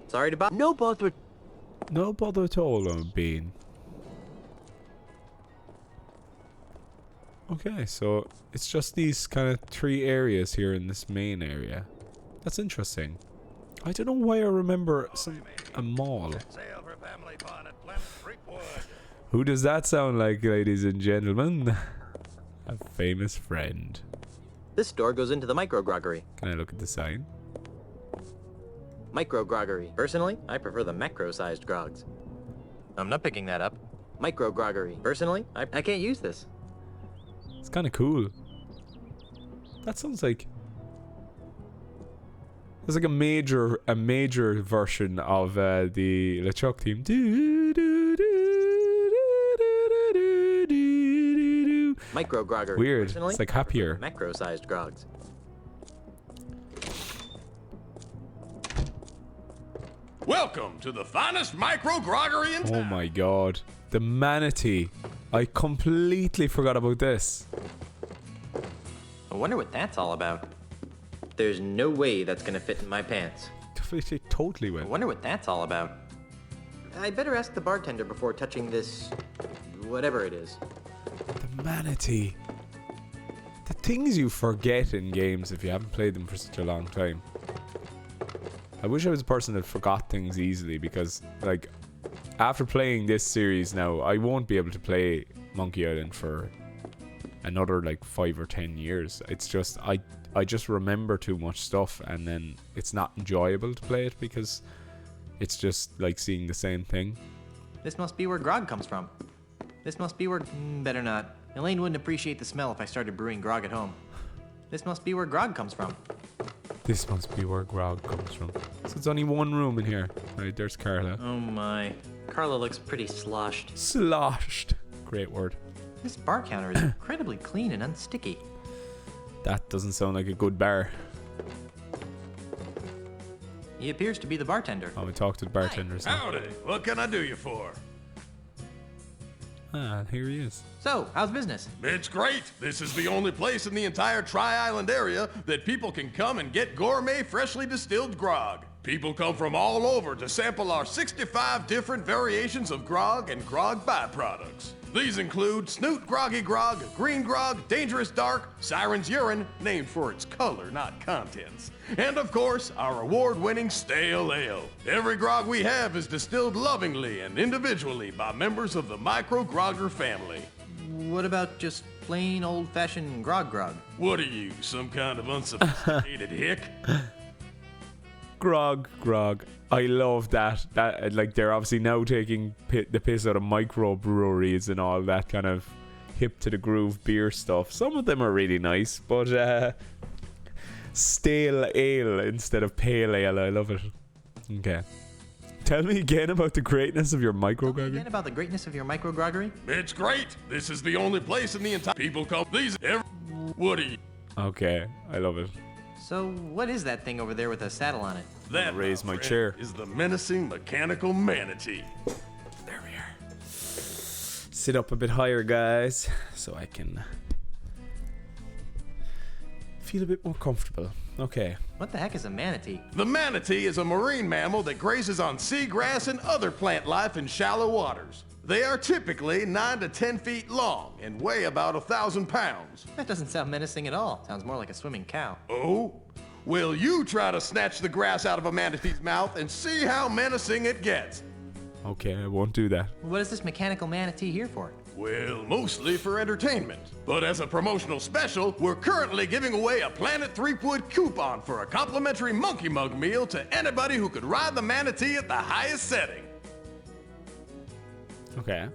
Sorry to bother... No bother. No bother at all, old bean. Okay, so it's just these kind of 3 areas here in this main area. That's interesting. I don't know why I remember a mall. Who does that sound like, ladies and gentlemen? A famous friend. This door goes into the micro-groggery. Can I look at the sign? Micro-groggery. Personally, I prefer the macro-sized grogs. I'm not picking that up. Micro-groggery. Personally, I can't use this. It's kind of cool. That sounds like... It's like a major version of the LeChuck theme. Micro-groggery. Weird. Personally, It's like happier. macro-sized grogs. Welcome to the finest micro-groggery in town. Oh my god. The Manatee. I completely forgot about this. I wonder what that's all about. There's no way that's gonna fit in my pants. It totally I will. wonder what that's all about. I better ask the bartender before touching this... whatever it is. The Manatee. The things you forget in games if you haven't played them for such a long time. I wish I was a person that forgot things easily because, like, after playing this series now, I won't be able to play Monkey Island for another, like, 5 or 10 years. It's just, I just remember too much stuff and then it's not enjoyable to play it because it's just like seeing the same thing. This must be where grog comes from. This must be where... better not. Elaine wouldn't appreciate the smell if I started brewing grog at home. This must be where grog comes from. This must be where grog comes from. So it's only one room in here. Right, there's Carla. Oh my. Carla looks pretty sloshed. Sloshed. Great word. This bar counter is incredibly clean and unsticky. That doesn't sound like a good bar. He appears to be the bartender. Oh, we talked to the bartenders. Howdy. What can I do you for? Ah, here he is. So, how's business? It's great. This is the only place in the entire Tri-Island area that people can come and get gourmet, freshly distilled grog. People come from all over to sample our 65 different variations of grog and grog byproducts. These include Snoot Groggy Grog, Green Grog, Dangerous Dark, Siren's Urine, named for its color, not contents. And of course, our award-winning Stale Ale. Every grog we have is distilled lovingly and individually by members of the Micro Grogger family. What about just plain old-fashioned grog? What are you, some kind of unsophisticated hick? Grog. I love that. That, like, they're obviously now taking the piss out of microbreweries and all that kind of hip to the groove beer stuff. Some of them are really nice, but stale ale instead of pale ale. I love it. Okay. Tell me again about the greatness of your micro-groggery. Again about the greatness of your micro-groggery? It's great. This is the only place in the entire... People come... What are you... Okay, I love it. So, what is that thing over there with a saddle on it? That, raise my friend, chair. is the menacing mechanical manatee. There we are. Sit up a bit higher, guys, so I can feel a bit more comfortable. Okay. What the heck is a manatee? The manatee is a marine mammal that grazes on seagrass and other plant life in shallow waters. They are typically 9 to 10 feet long and weigh about 1,000 pounds. That doesn't sound menacing at all. Sounds more like a swimming cow. Oh? Will you try to snatch the grass out of a manatee's mouth and see how menacing it gets? Okay, I won't do that. What is this mechanical manatee here for? Well, mostly for entertainment. But as a promotional special, we're currently giving away a Planet Threepwood coupon for a complimentary monkey mug meal to anybody who could ride the manatee at the highest setting. Okay.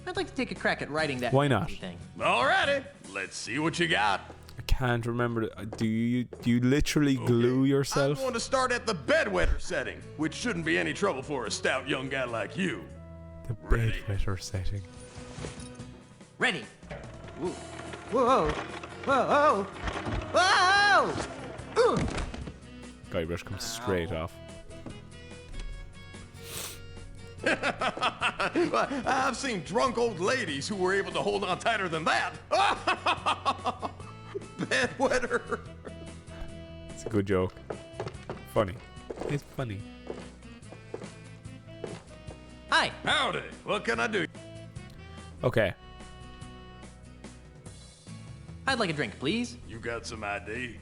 I'd like to take a crack at writing that. Why not? Thing. Alrighty, let's see what you got. I can't remember. Do you literally glue yourself? I'm going to start at the bedwetter setting, which shouldn't be any trouble for a stout young guy like you. The bedwetter setting. Ready. Whoa. Whoa. Whoa. Whoa. Whoa. Guybrush comes straight off. I've seen drunk old ladies who were able to hold on tighter than that. Bedwetter. It's a good joke. Funny. It's funny. Hi. Howdy. What can I do? Okay. I'd like a drink, please. You got some ID?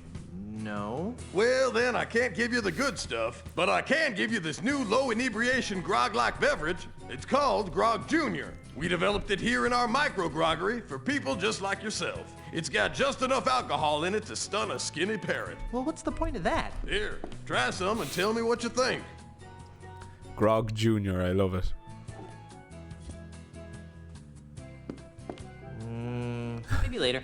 No. Well, then I can't give you the good stuff, but I can give you this new low inebriation grog-like beverage. It's called Grog Junior. We developed it here in our micro groggery for people just like yourself. It's got just enough alcohol in it to stun a skinny parrot. Well, what's the point of that? Here, try some and tell me what you think. Grog Junior, I love it. Maybe later.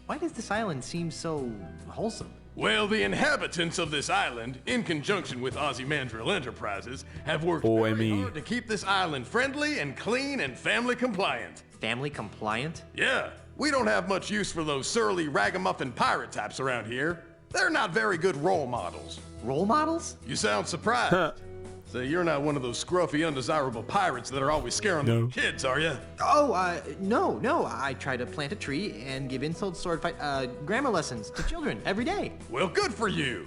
Why does this island seem so wholesome? Well, the inhabitants of this island, in conjunction with Ozymandias Enterprises, have worked very hard to keep this island friendly and clean and family compliant. Family compliant? Yeah, we don't have much use for those surly ragamuffin pirate types around here. They're not very good role models. Role models? You sound surprised. So you're not one of those scruffy, undesirable pirates that are always scaring the kids, are you? Oh, no. I try to plant a tree and give insult sword fight, grammar lessons to children every day. Well, good for you.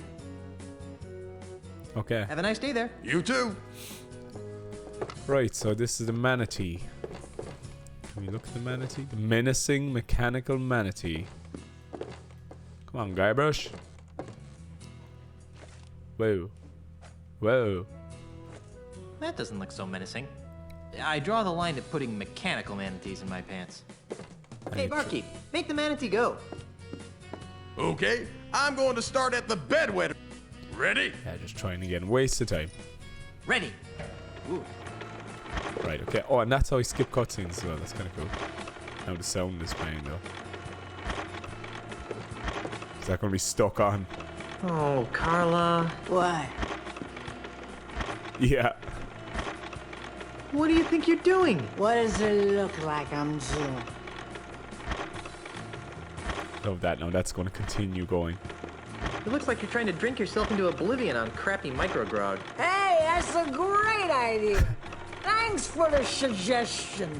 Okay. Have a nice day there. You too. Right, so this is the Manatee. Can we look at the Manatee? The menacing mechanical Manatee. Come on, Guybrush. Whoa. Whoa. That doesn't look so menacing. I draw the line at putting mechanical manatees in my pants. Hey, barkeep, make the manatee go. Okay, I'm going to start at the bedwetter. Ready? Yeah, just trying again. Waste of time. Ready. Ooh. Right, okay. Oh, and that's how I skip cutscenes as well. That's kind of cool. Now the sound is playing, though. Is that going to be stuck on? Oh, Carla. What? Yeah. What do you think you're doing? What does it look like I'm doing? Love that. Now that's going to continue going. It looks like you're trying to drink yourself into oblivion on crappy microgrog. Hey, that's a great idea. Thanks for the suggestion.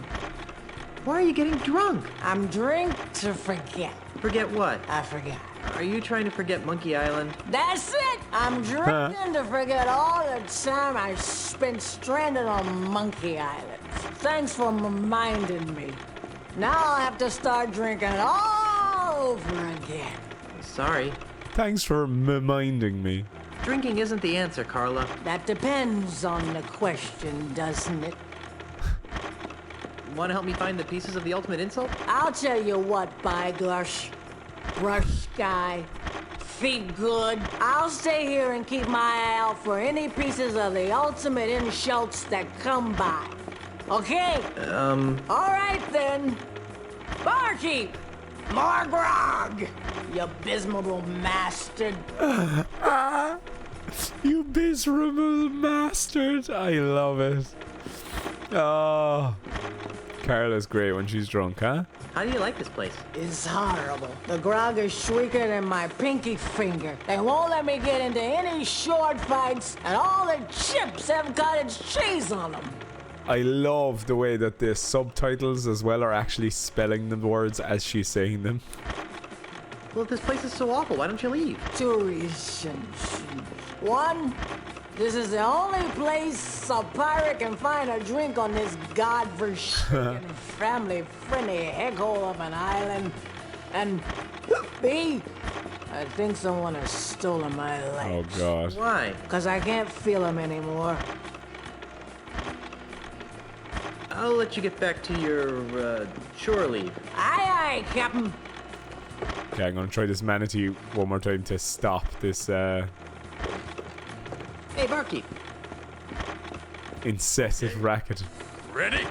Why are you getting drunk? I'm drink to forget. Forget what? I forgot. Are you trying to forget Monkey Island? That's it! I'm drinking to forget all the time I spent stranded on Monkey Island. Thanks for reminding me. Now I'll have to start drinking all over again. Sorry. Thanks for reminding me. Drinking isn't the answer, Carla. That depends on the question, doesn't it? Want to help me find the pieces of the ultimate insult? I'll tell you what, Guybrush. Brush guy. Feet good. I'll stay here and keep my eye out for any pieces of the ultimate insults that come by. Okay? All right then. Barkeep! More grog! You abysmal bastard. You miserable bastard. I love it. Oh. Carla's great when she's drunk, huh? How do you like this place? It's horrible. The grog is sweeter than my pinky finger. They won't let me get into any short fights, and all the chips have cottage cheese on them. I love the way that the subtitles as well are actually spelling the words as she's saying them. Well, if this place is so awful, why don't you leave? Two reasons. One, this is the only place a pirate can find a drink on this godforsaken, family-friendly heckhole of an island. And B, I think someone has stolen my legs. Oh, God. Why? Because I can't feel them anymore. I'll let you get back to your, shore leave. Aye, aye, Captain. Okay, I'm going to try this manatee one more time to stop this, Hey, barkeep. incessant racket. Ready?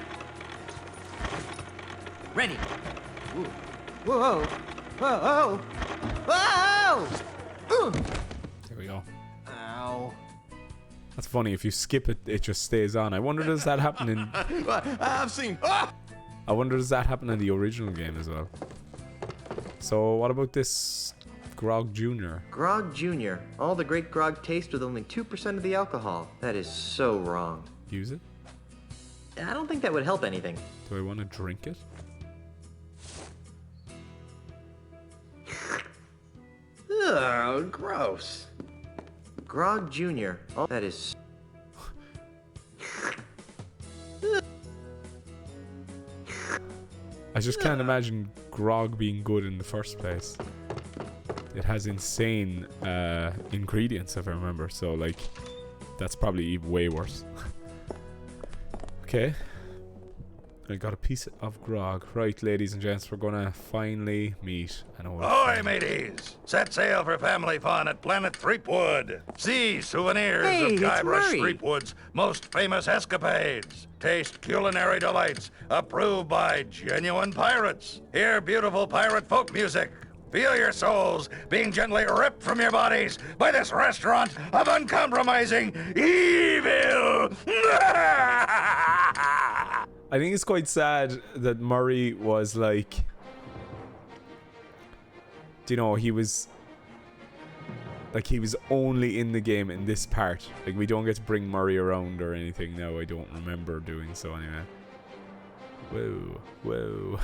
Ready. Ooh. Whoa. Whoa. Whoa. Ooh. There we go. Ow. That's funny. If you skip it, it just stays on. I wonder does that happen in... I've seen... I wonder does that happen in the original game as well. So what about this Grog Junior? Grog Jr. All the great grog taste with only 2% of the alcohol. That is so wrong. Use it? I don't think that would help anything. Do I want to drink it? Ugh, gross. Grog Jr. Oh, that is... I just can't imagine grog being good in the first place. It has insane ingredients, if I remember. So, like, that's probably way worse. Okay. I got a piece of grog. Right, ladies and gents, we're gonna finally meet an old Ahoy, friend. mateys! Set sail for family fun at Planet Threepwood. See souvenirs Hey, of it's Guybrush Murray. Threepwood's most famous escapades. Taste culinary delights approved by genuine pirates. Hear beautiful pirate folk music. Feel your souls being gently ripped from your bodies by this restaurant of uncompromising evil. I think it's quite sad that Murray was like, do you know, he was only in the game in this part. Like, we don't get to bring Murray around or anything now. I don't remember doing so anyway. Whoa, whoa,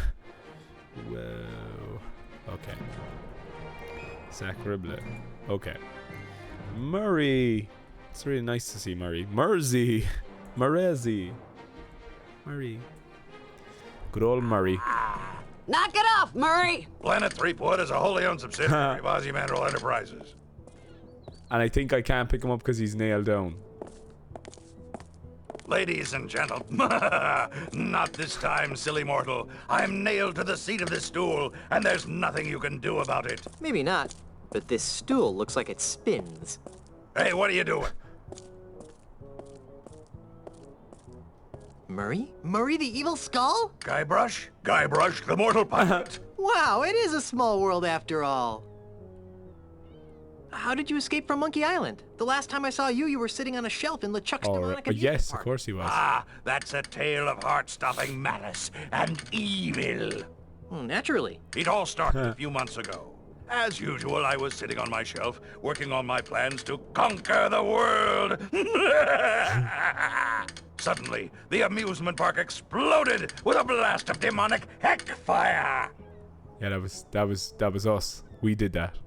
whoa. Okay. Sacre bleu. Okay. Murray. It's really nice to see Murray. Murray. Good old Murray. Knock it off, Murray! Planet Threepwood is a wholly owned subsidiary of Ozymandial Enterprises. And I think I can't pick him up because he's nailed down. Ladies and gentlemen, not this time, silly mortal. I'm nailed to the seat of this stool, and there's nothing you can do about it. Maybe not, but this stool looks like it spins. Hey, what are you doing? Murray? Murray the Evil Skull? Guybrush? Guybrush, the mortal pirate. Wow, it is a small world after all. How did you escape from Monkey Island? The last time I saw you, you were sitting on a shelf in LeChuck's demonic amusement yes, park. of course he was. Ah, that's a tale of heart-stopping malice and evil. Naturally. It all started a few months ago. As usual, I was sitting on my shelf, working on my plans to conquer the world. Suddenly, the amusement park exploded with a blast of demonic heck fire. Yeah, that was us. We did that.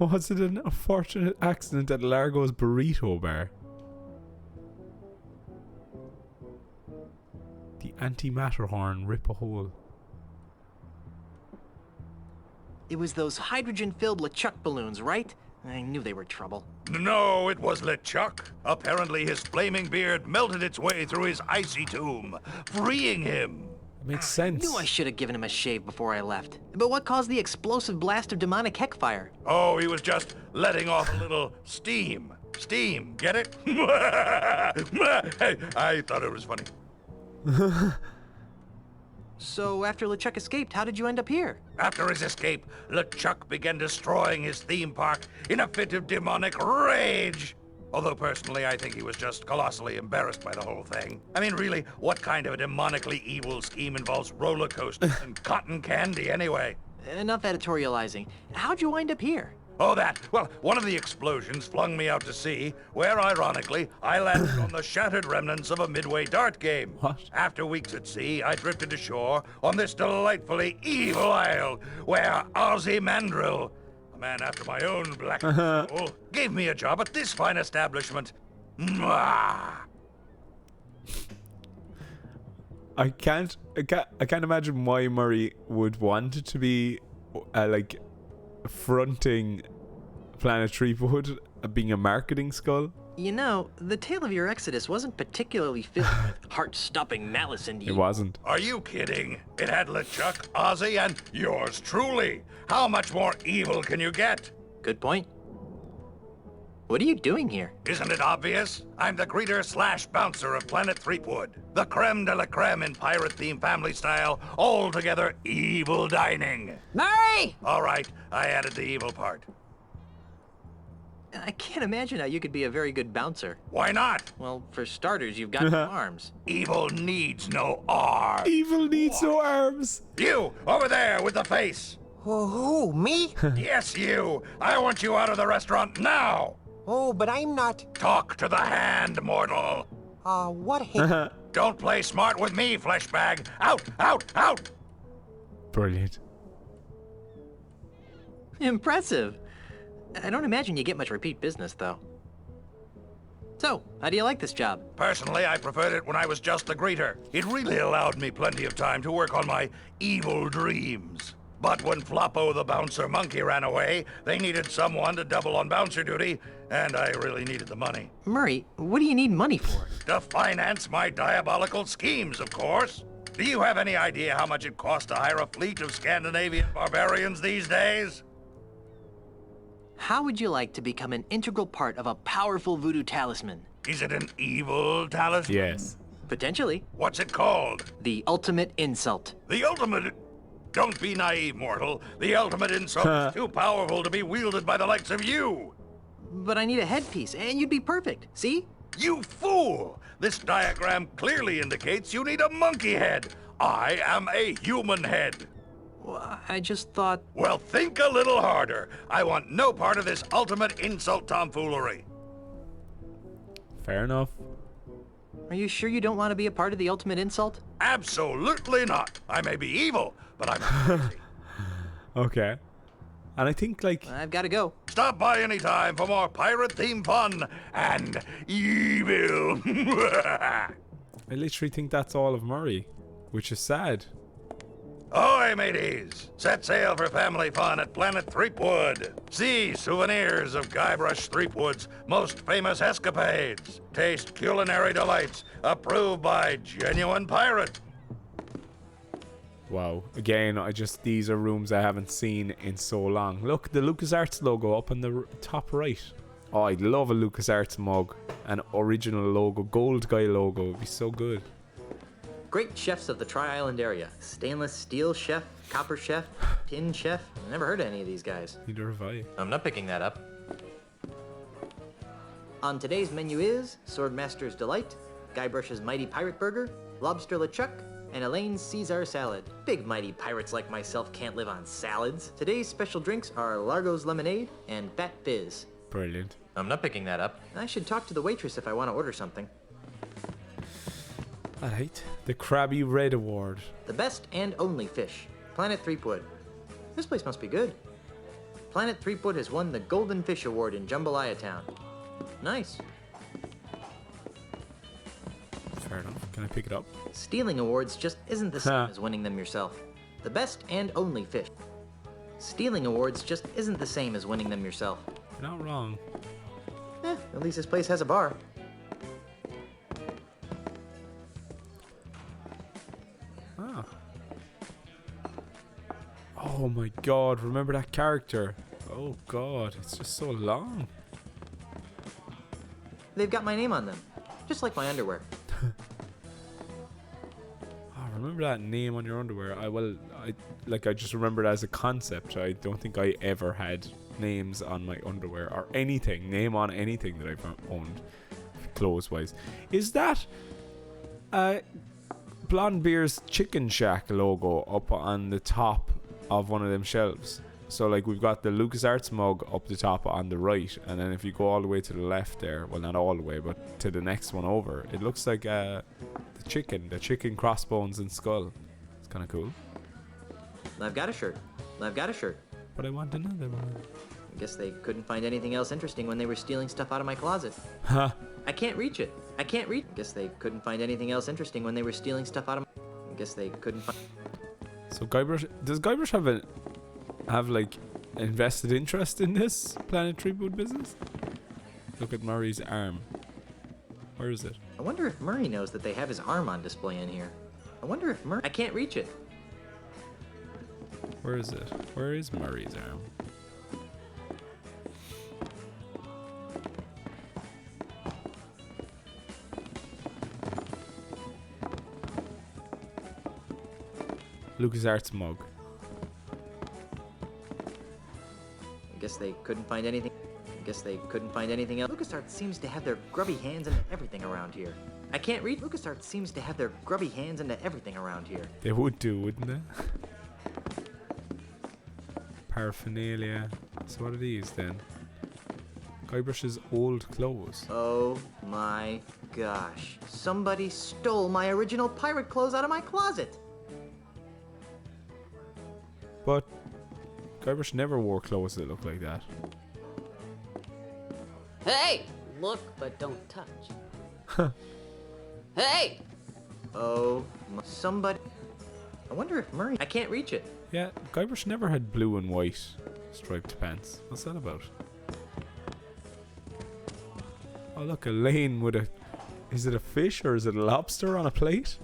Was it an unfortunate accident at Largo's burrito bar? The anti-Matterhorn rip a hole. It was those hydrogen-filled LeChuck balloons, right? I knew they were trouble. No, it was LeChuck. Apparently, his flaming beard melted its way through his icy tomb, freeing him. It makes sense. Knew I should have given him a shave before I left. But what caused the explosive blast of demonic heck fire? Oh, he was just letting off a little steam. Steam, get it? Hey, I thought it was funny. So after LeChuck escaped, how did you end up here? After his escape, LeChuck began destroying his theme park in a fit of demonic rage. Although personally, I think he was just colossally embarrassed by the whole thing. I mean, really, what kind of a demonically evil scheme involves roller coasters and cotton candy anyway? Enough editorializing. How'd you wind up here? Oh, that. Well, one of the explosions flung me out to sea, where, ironically, I landed on the shattered remnants of a midway dart game. What? After weeks at sea, I drifted ashore on this delightfully evil isle, where Ozymandial, a man after my own black soul, gave me a job at this fine establishment. Mwah! I can't imagine why Murray would want to be like fronting Planet Threepwood, being a marketing skull. You know, the tale of your exodus wasn't particularly filled with heart-stopping malice and It evil. wasn't. Are you kidding? It had LeChuck, Ozzy, and yours truly. How much more evil can you get? Good point. What are you doing here? Isn't it obvious? I'm the greeter/bouncer of Planet Threepwood. The creme de la creme in pirate-themed family style, altogether evil dining. Murray! All right, I added the evil part. I can't imagine how you could be a very good bouncer. Why not? Well, for starters, you've got no arms. Evil needs no arms. Evil needs no arms. You, over there with the face. Who, me? Yes, you. I want you out of the restaurant now. Oh, but I'm not. Talk to the hand, mortal. What hand? Don't play smart with me, fleshbag. Out, out, out. Brilliant. Impressive. I don't imagine you get much repeat business, though. So, how do you like this job? Personally, I preferred it when I was just the greeter. It really allowed me plenty of time to work on my evil dreams. But when Floppo the bouncer monkey ran away, they needed someone to double on bouncer duty, and I really needed the money. Murray, what do you need money for? To finance my diabolical schemes, of course. Do you have any idea how much it costs to hire a fleet of Scandinavian barbarians these days? How would you like to become an integral part of a powerful voodoo talisman? Is it an evil talisman? Yes. Potentially. What's it called? The ultimate insult. The ultimate... Don't be naive, mortal. The ultimate insult is too powerful to be wielded by the likes of you. But I need a headpiece, and you'd be perfect. See? You fool! This diagram clearly indicates you need a monkey head. I am a human head. Well, I just thought... Well, think a little harder. I want no part of this ultimate insult tomfoolery. Fair enough. Are you sure you don't want to be a part of the ultimate insult? Absolutely not. I may be evil, but I'm crazy. Okay. And I think, like... I've got to go. Stop by anytime for more pirate-themed fun and evil. I literally think that's all of Murray, which is sad. Ahoy, mateys! Set sail for family fun at Planet Threepwood. See souvenirs of Guybrush Threepwood's most famous escapades. Taste culinary delights approved by genuine pirates. Wow. Again, these are rooms I haven't seen in so long. Look, the LucasArts logo up on the top right. Oh, I'd love a LucasArts mug. An original logo, gold guy logo. It'd be so good. Great chefs of the Tri-Island area. Stainless steel chef, copper chef, tin chef. Never heard of any of these guys. Neither have I. I'm not picking that up. On today's menu is Swordmaster's Delight, Guybrush's Mighty Pirate Burger, Lobster LeChuck, and Elaine's Caesar Salad. Big mighty pirates like myself can't live on salads. Today's special drinks are Largo's Lemonade and Fat Fizz. Brilliant. I'm not picking that up. I should talk to the waitress if I want to order something. Alright. The Krabby Red Award. The best and only fish. Planet Threepwood. This place must be good. Planet Threepwood has won the Golden Fish Award in Jambalaya Town. Nice. Fair enough. Can I pick it up? Stealing awards just isn't the same as winning them yourself. The best and only fish. Stealing awards just isn't the same as winning them yourself. You're not wrong. At least this place has a bar. Ah. Oh my god, remember that character? Oh god, it's just so long. They've got my name on them, just like my underwear. Oh, remember that name on your underwear? I just remember it as a concept. I don't think I ever had names on my underwear or anything, name on anything that I've owned, clothes wise. Is that Blonde Beer's Chicken Shack logo up on the top of one of them shelves? So like we've got the LucasArts mug up the top on the right, and then if you go all the way to the left there, well not all the way, but to the next one over, it looks like the chicken crossbones and skull. It's kind of cool. I've got a shirt. But I want another one. I guess they couldn't find anything else interesting when they were stealing stuff out of my closet. Huh. I can't reach it. I guess they couldn't find anything else interesting when they were stealing stuff out of I guess they couldn't find... So does Guybrush have like invested interest in this Planet Threepwood business? Look at Murray's arm. Where is it? I wonder if Murray knows that they have his arm on display in here. I can't reach it. Where is it? Where is Murray's arm? LucasArts mug. I guess they couldn't find anything else. LucasArts seems to have their grubby hands into everything around here. I can't read. LucasArts seems to have their grubby hands into everything around here. They would do, wouldn't they? Paraphernalia. So what are these then? Guybrush's old clothes. Oh my gosh. Somebody stole my original pirate clothes out of my closet. But Guybrush never wore clothes that look like that. Hey! look but don't touch. Hey! Oh, somebody. I wonder if Murray. I can't reach it. Yeah, Guybrush never had blue and white striped pants. What's that about? Oh look, Elaine with a... Is it a fish or is it a lobster on a plate?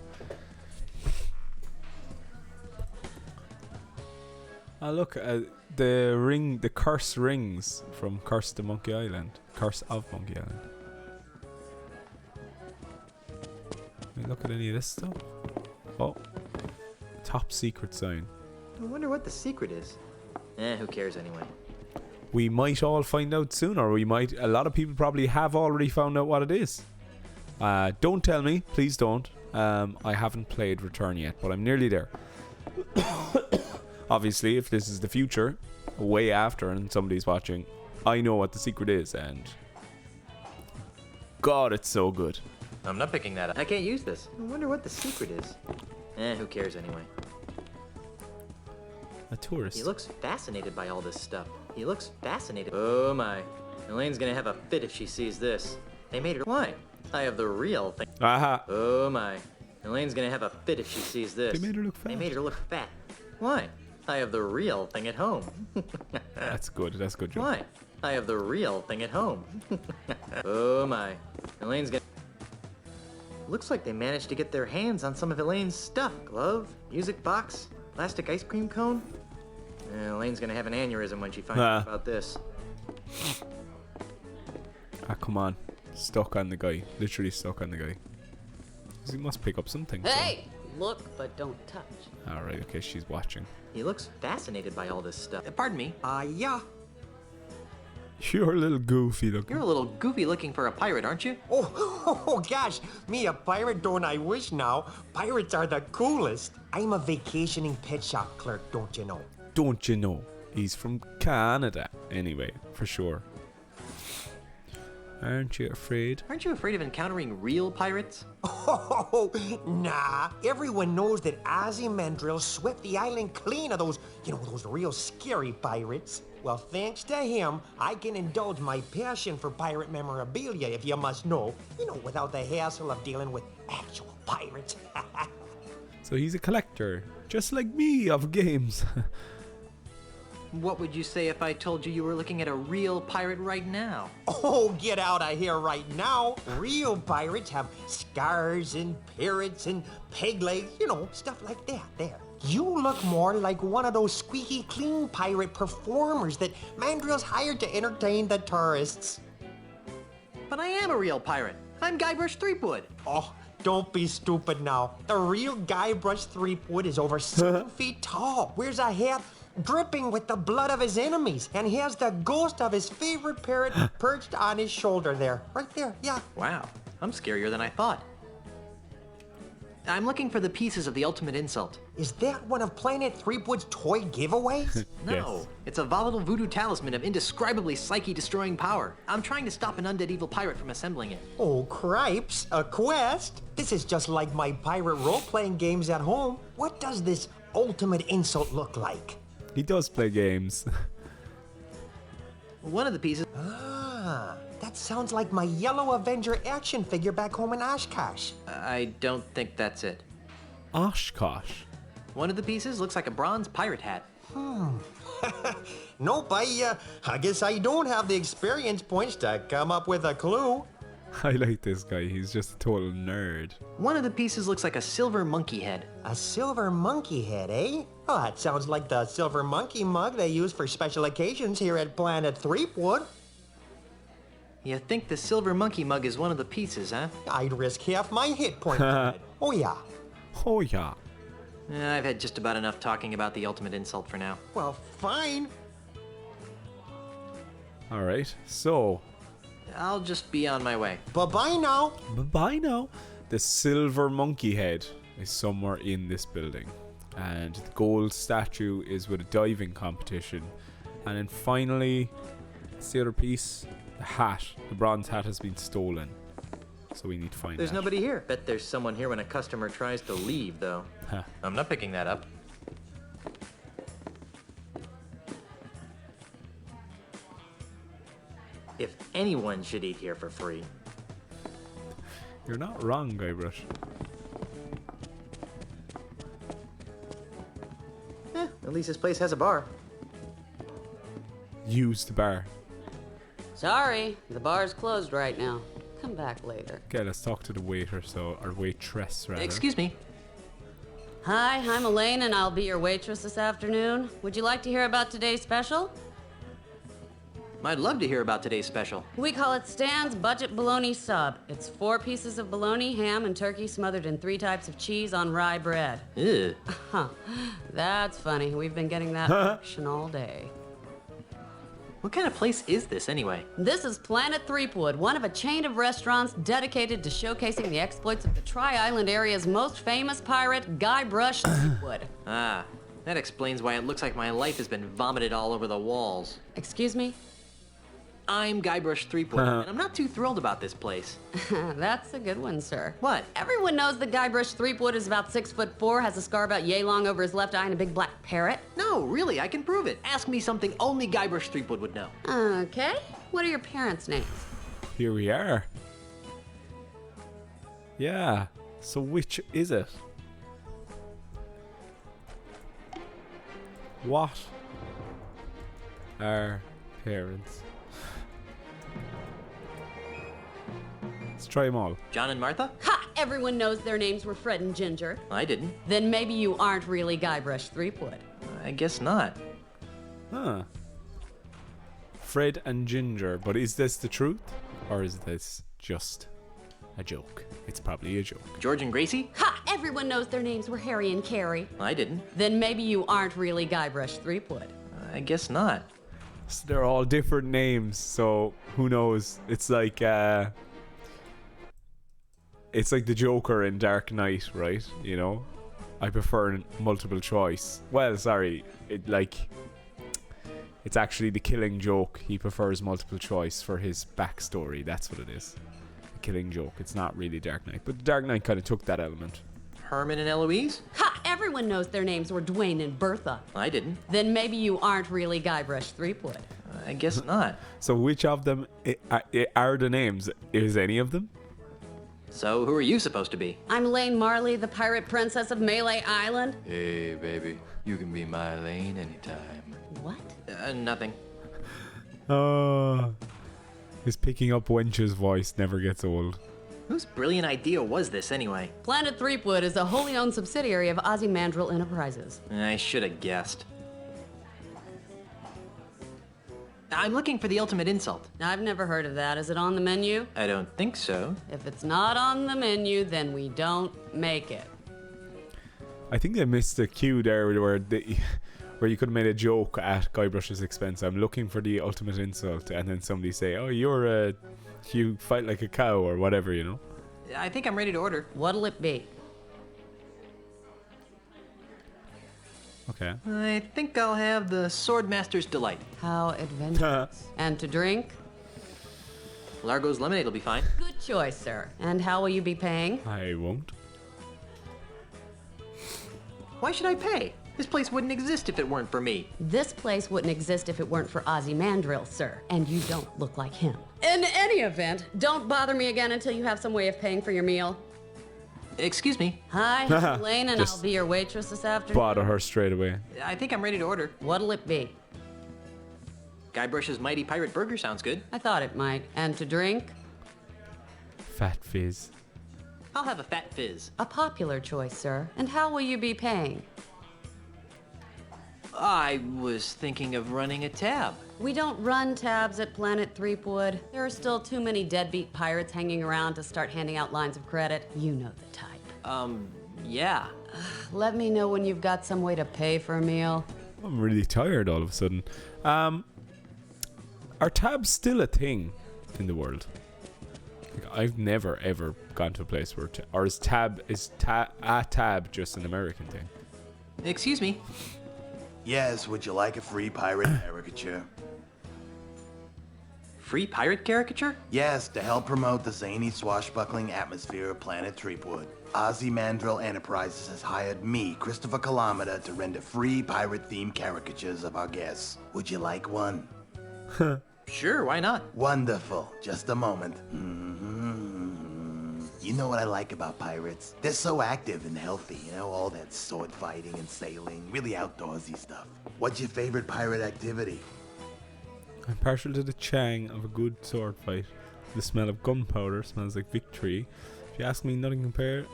Oh look, the curse rings from Curse to Monkey Island. Curse of Monkey Island. Can we look at any of this stuff? Oh. Top secret sign. I wonder what the secret is. Who cares anyway? We might all find out soon, or we might... A lot of people probably have already found out what it is. Don't tell me. Please don't. I haven't played Return yet, but I'm nearly there. Obviously, if this is the future, way after, and somebody's watching, I know what the secret is, and... God, it's so good. I'm not picking that up. I can't use this. I wonder what the secret is. Who cares anyway? A tourist. He looks fascinated by all this stuff. He looks fascinated. Oh my. Elaine's gonna have a fit if she sees this. They made her... Why? I have the real thing. Aha. Oh my. Elaine's gonna have a fit if she sees this. They made her look fat. They made her look fat. Why? I have the real thing at home. That's good. That's good job. Why? I have the real thing at home. Oh my. Elaine's gonna... Looks like they managed to get their hands on some of Elaine's stuff. Glove, music box, plastic ice cream cone. Elaine's gonna have an aneurysm when she finds out about this. Ah, come on. Stuck on the guy. Literally stuck on the guy. He must pick up something. Hey! Look but don't touch. Alright, okay, she's watching. He looks fascinated by all this stuff. Pardon me. Yeah. You're a little goofy looking. You're a little goofy looking for a pirate, aren't you? Oh gosh, me a pirate, don't I wish now? Pirates are the coolest. I'm a vacationing pet shop clerk, don't you know? Don't you know? He's from Canada. Anyway, for sure. Aren't you afraid? Aren't you afraid of encountering real pirates? Oh, nah. Everyone knows that Ozymandias swept the island clean of those, those real scary pirates. Well, thanks to him, I can indulge my passion for pirate memorabilia, if you must know. Without the hassle of dealing with actual pirates. So he's a collector, just like me, of games. What would you say if I told you were looking at a real pirate right now? Oh, get out of here right now. Real pirates have scars and parrots and peg legs, stuff like that. There. You look more like one of those squeaky clean pirate performers that Mandrill's hired to entertain the tourists. But I am a real pirate. I'm Guybrush Threepwood. Oh, don't be stupid now. The real Guybrush Threepwood is over 7 feet tall, wears a hat dripping with the blood of his enemies, and he has the ghost of his favorite parrot perched on his shoulder there. Right there, yeah. Wow, I'm scarier than I thought. I'm looking for the pieces of the ultimate insult. Is that one of Planet Threepwood's toy giveaways? No, Yes. It's a volatile voodoo talisman of indescribably psyche-destroying power. I'm trying to stop an undead evil pirate from assembling it. Oh, cripes, a quest? This is just like my pirate role-playing games at home. What does this ultimate insult look like? He does play games. One of the pieces... Ah, that sounds like my Yellow Avenger action figure back home in Oshkosh. I don't think that's it. Oshkosh. One of the pieces looks like a bronze pirate hat. Nope, I guess I don't have the experience points to come up with a clue. I like this guy. He's just a total nerd. One of the pieces looks like a silver monkey head. A silver monkey head, eh? Oh, that sounds like the silver monkey mug they use for special occasions here at Planet Threepwood. You think the silver monkey mug is one of the pieces, huh? I'd risk half my hit points on it. Oh, yeah. Oh, yeah. I've had just about enough talking about the ultimate insult for now. Well, fine. Alright, so... I'll just be on my way. Bye-bye now. Bye now. The silver monkey head is somewhere in this building. And the gold statue is with a diving competition. And then finally, it's the other piece. The hat. The bronze hat has been stolen. So we need to find There's that. nobody here. Bet there's someone here when a customer tries to leave, though. Huh. I'm not picking that up. If anyone should eat here for free. You're not wrong, Guybrush. At least this place has a bar. Use the bar. Sorry, the bar's closed right now. Come back later. Okay, let's talk to the waiter, or waitress, rather. Excuse me. Hi, I'm Elaine and I'll be your waitress this afternoon. Would you like to hear about today's special? I'd love to hear about today's special. We call it Stan's Budget Bologna Sub. It's 4 pieces of bologna, ham, and turkey smothered in 3 types of cheese on rye bread. Ew. Huh. That's funny. We've been getting that action all day. What kind of place is this, anyway? This is Planet Threepwood, one of a chain of restaurants dedicated to showcasing the exploits of the Tri-Island area's most famous pirate, Guybrush Threepwood. Ah, that explains why it looks like my life has been vomited all over the walls. Excuse me? I'm Guybrush Threepwood, and I'm not too thrilled about this place. That's a good one, sir. What? Everyone knows that Guybrush Threepwood is about 6'4", has a scar about yay long over his left eye, and a big black parrot. No, really, I can prove it. Ask me something only Guybrush Threepwood would know. Okay. What are your parents' names? Here we are. Yeah. So which is it? What are parents? Let's try them all. John and Martha? Ha! Everyone knows their names were Fred and Ginger. I didn't. Then maybe you aren't really Guybrush Threepwood. I guess not. Huh. Fred and Ginger. But is this the truth? Or is this just a joke? It's probably a joke. George and Gracie? Ha! Everyone knows their names were Harry and Carrie. I didn't. Then maybe you aren't really Guybrush Threepwood. I guess not. So they're all different names, so who knows? It's like the Joker in Dark Knight, right? You know? I prefer multiple choice. Well, sorry, it's actually the Killing Joke. He prefers multiple choice for his backstory. That's what it is. The Killing Joke. It's not really Dark Knight, but Dark Knight kind of took that element. Herman and Eloise? Ha! Everyone knows their names were Dwayne and Bertha. I didn't. Then maybe you aren't really Guybrush Threepwood. I guess not. So which of them are the names? Is any of them? So who are you supposed to be? I'm Elaine Marley, the pirate princess of Malay Island. Hey, baby. You can be my Elaine anytime. What? Nothing. His picking up wench's voice never gets old. Whose brilliant idea was this, anyway? Planet Threepwood is a wholly owned subsidiary of Ozymandial Enterprises. I should have guessed. I'm looking for the ultimate insult. I've never heard of that. Is it on the menu? I don't think so. If it's not on the menu, then we don't make it. I think they missed the cue there where you could have made a joke at Guybrush's expense. I'm looking for the ultimate insult, and then somebody say, "Oh, you fight like a cow," or whatever, you know. I think I'm ready to order. What'll it be? Okay. I think I'll have the Swordmaster's Delight. How adventurous. And to drink? Largo's Lemonade will be fine. Good choice, sir. And how will you be paying? I won't. Why should I pay? This place wouldn't exist if it weren't for me. This place wouldn't exist if it weren't for Ozymandial, sir. And you don't look like him. In any event, don't bother me again until you have some way of paying for your meal. Excuse me. Hi, I'm Elaine, and Just I'll be your waitress this afternoon. Bother her straight away. I think I'm ready to order. What'll it be? Guybrush's Mighty Pirate Burger sounds good. I thought it might. And to drink? Fat fizz. I'll have a Fat Fizz. A popular choice, sir. And how will you be paying? I was thinking of running a tab. We don't run tabs at Planet Threepwood. There are still too many deadbeat pirates hanging around to start handing out lines of credit. You know the type. Yeah. Let me know when you've got some way to pay for a meal. I'm really tired all of a sudden. Are tabs still a thing in the world? Like, I've never ever gone to a place where a tab just an American thing? Excuse me. Yes, would you like a free pirate caricature? Free pirate caricature? Yes, to help promote the zany, swashbuckling atmosphere of Planet Threepwood. Ozymandial Enterprises has hired me, Christopher Kilometer, to render free pirate-themed caricatures of our guests. Would you like one? Sure, why not? Wonderful. Just a moment. You know what I like about pirates? They're so active and healthy, you know, all that sword fighting and sailing, really outdoorsy stuff. What's your favorite pirate activity? I'm partial to the chang of a good sword fight. The smell of gunpowder smells like victory. If you ask me, nothing compare.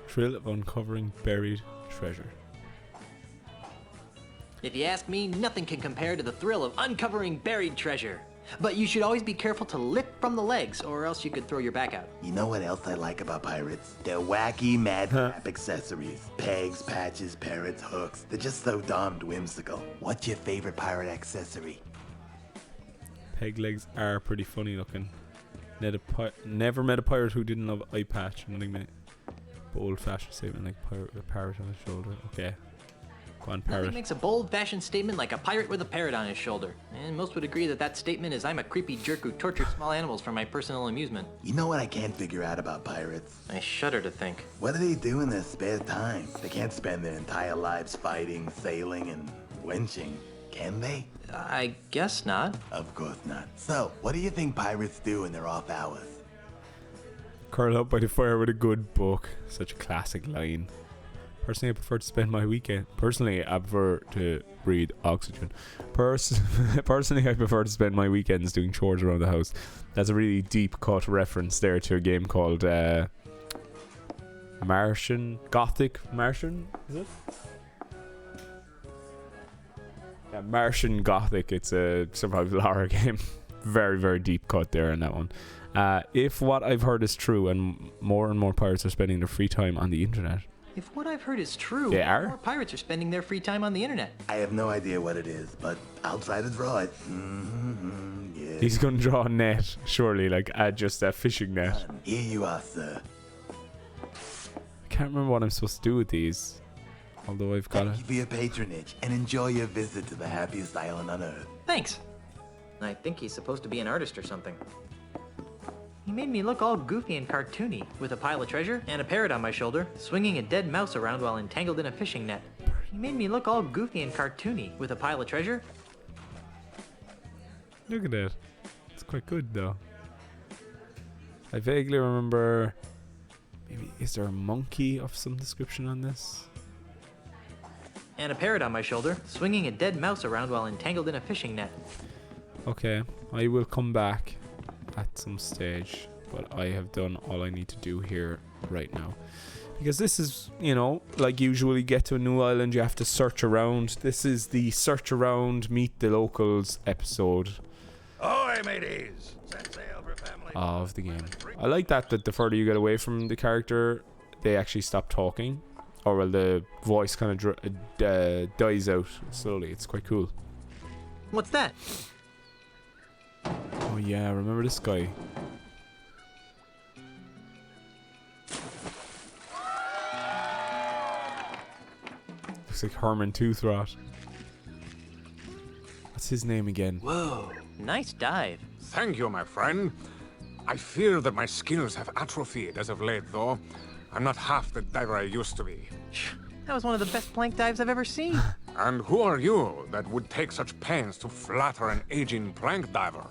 Thrill of uncovering buried treasure. If you ask me, nothing can compare to the thrill of uncovering buried treasure. But you should always be careful to lift from the legs, or else you could throw your back out. You know what else I like about pirates? They're wacky, madcap accessories. Pegs, patches, parrots, hooks. They're just so darned whimsical. What's your favorite pirate accessory? Peg legs are pretty funny looking. Never met a pirate who didn't love eye patch. Nothing mate. Old fashioned statement like a parrot on his shoulder. Okay. Go on, parrot. Nothing makes a bold-fashioned statement like a pirate with a parrot on his shoulder. And most would agree that that statement is I'm a creepy jerk who tortures small animals for my personal amusement. You know what I can't figure out about pirates? I shudder to think. What do they do in their spare time? They can't spend their entire lives fighting, sailing, and wenching, can they? I guess not. Of course not. So, what do you think pirates do in their off hours? Curl up by the fire with a good book. Such a classic line. Personally, I prefer to spend my weekend. Personally, I prefer to breathe oxygen. Personally, I prefer to spend my weekends doing chores around the house. That's a really deep cut reference there to a game called Martian. Is it? Yeah, Martian Gothic. It's a survival horror game. Very, very deep cut there in that one. If what I've heard is true, and more pirates are spending their free time on the internet. If what I've heard is true, They are? more pirates are spending their free time on the internet. I have no idea what it is, but I'll try to draw it. Yeah. He's gonna draw a net, surely, like just a fishing net. Here you are, sir. I can't remember what I'm supposed to do with these. Although I've got Thank you for your patronage, and enjoy your visit to the happiest island on Earth. Thanks. I think he's supposed to be an artist or something. He made me look all goofy and cartoony, with a pile of treasure and a parrot on my shoulder, swinging a dead mouse around while entangled in a fishing net. He made me look all goofy and cartoony, with a pile of treasure. Look at that. It's quite good though. I vaguely remember. Maybe is there a monkey of some description on this? And a parrot on my shoulder, swinging a dead mouse around while entangled in a fishing net. Okay, I will come back at some stage, but I have done all I need to do here right now. Because this is, you know, like usually get to a new island, you have to search around. This is the search around, meet the locals episode Ahoy, mateys! Set sail for family. Of the game. I like that the further you get away from the character, they actually stop talking. Or well, the voice kind of dies out slowly. It's quite cool. What's that? Oh yeah, remember this guy? Looks like Herman Toothrot. What's his name again? Whoa, nice dive. Thank you, my friend. I fear that my skills have atrophied as of late, though. I'm not half the diver I used to be. That was one of the best plank dives I've ever seen. And who are you that would take such pains to flatter an aging plank diver?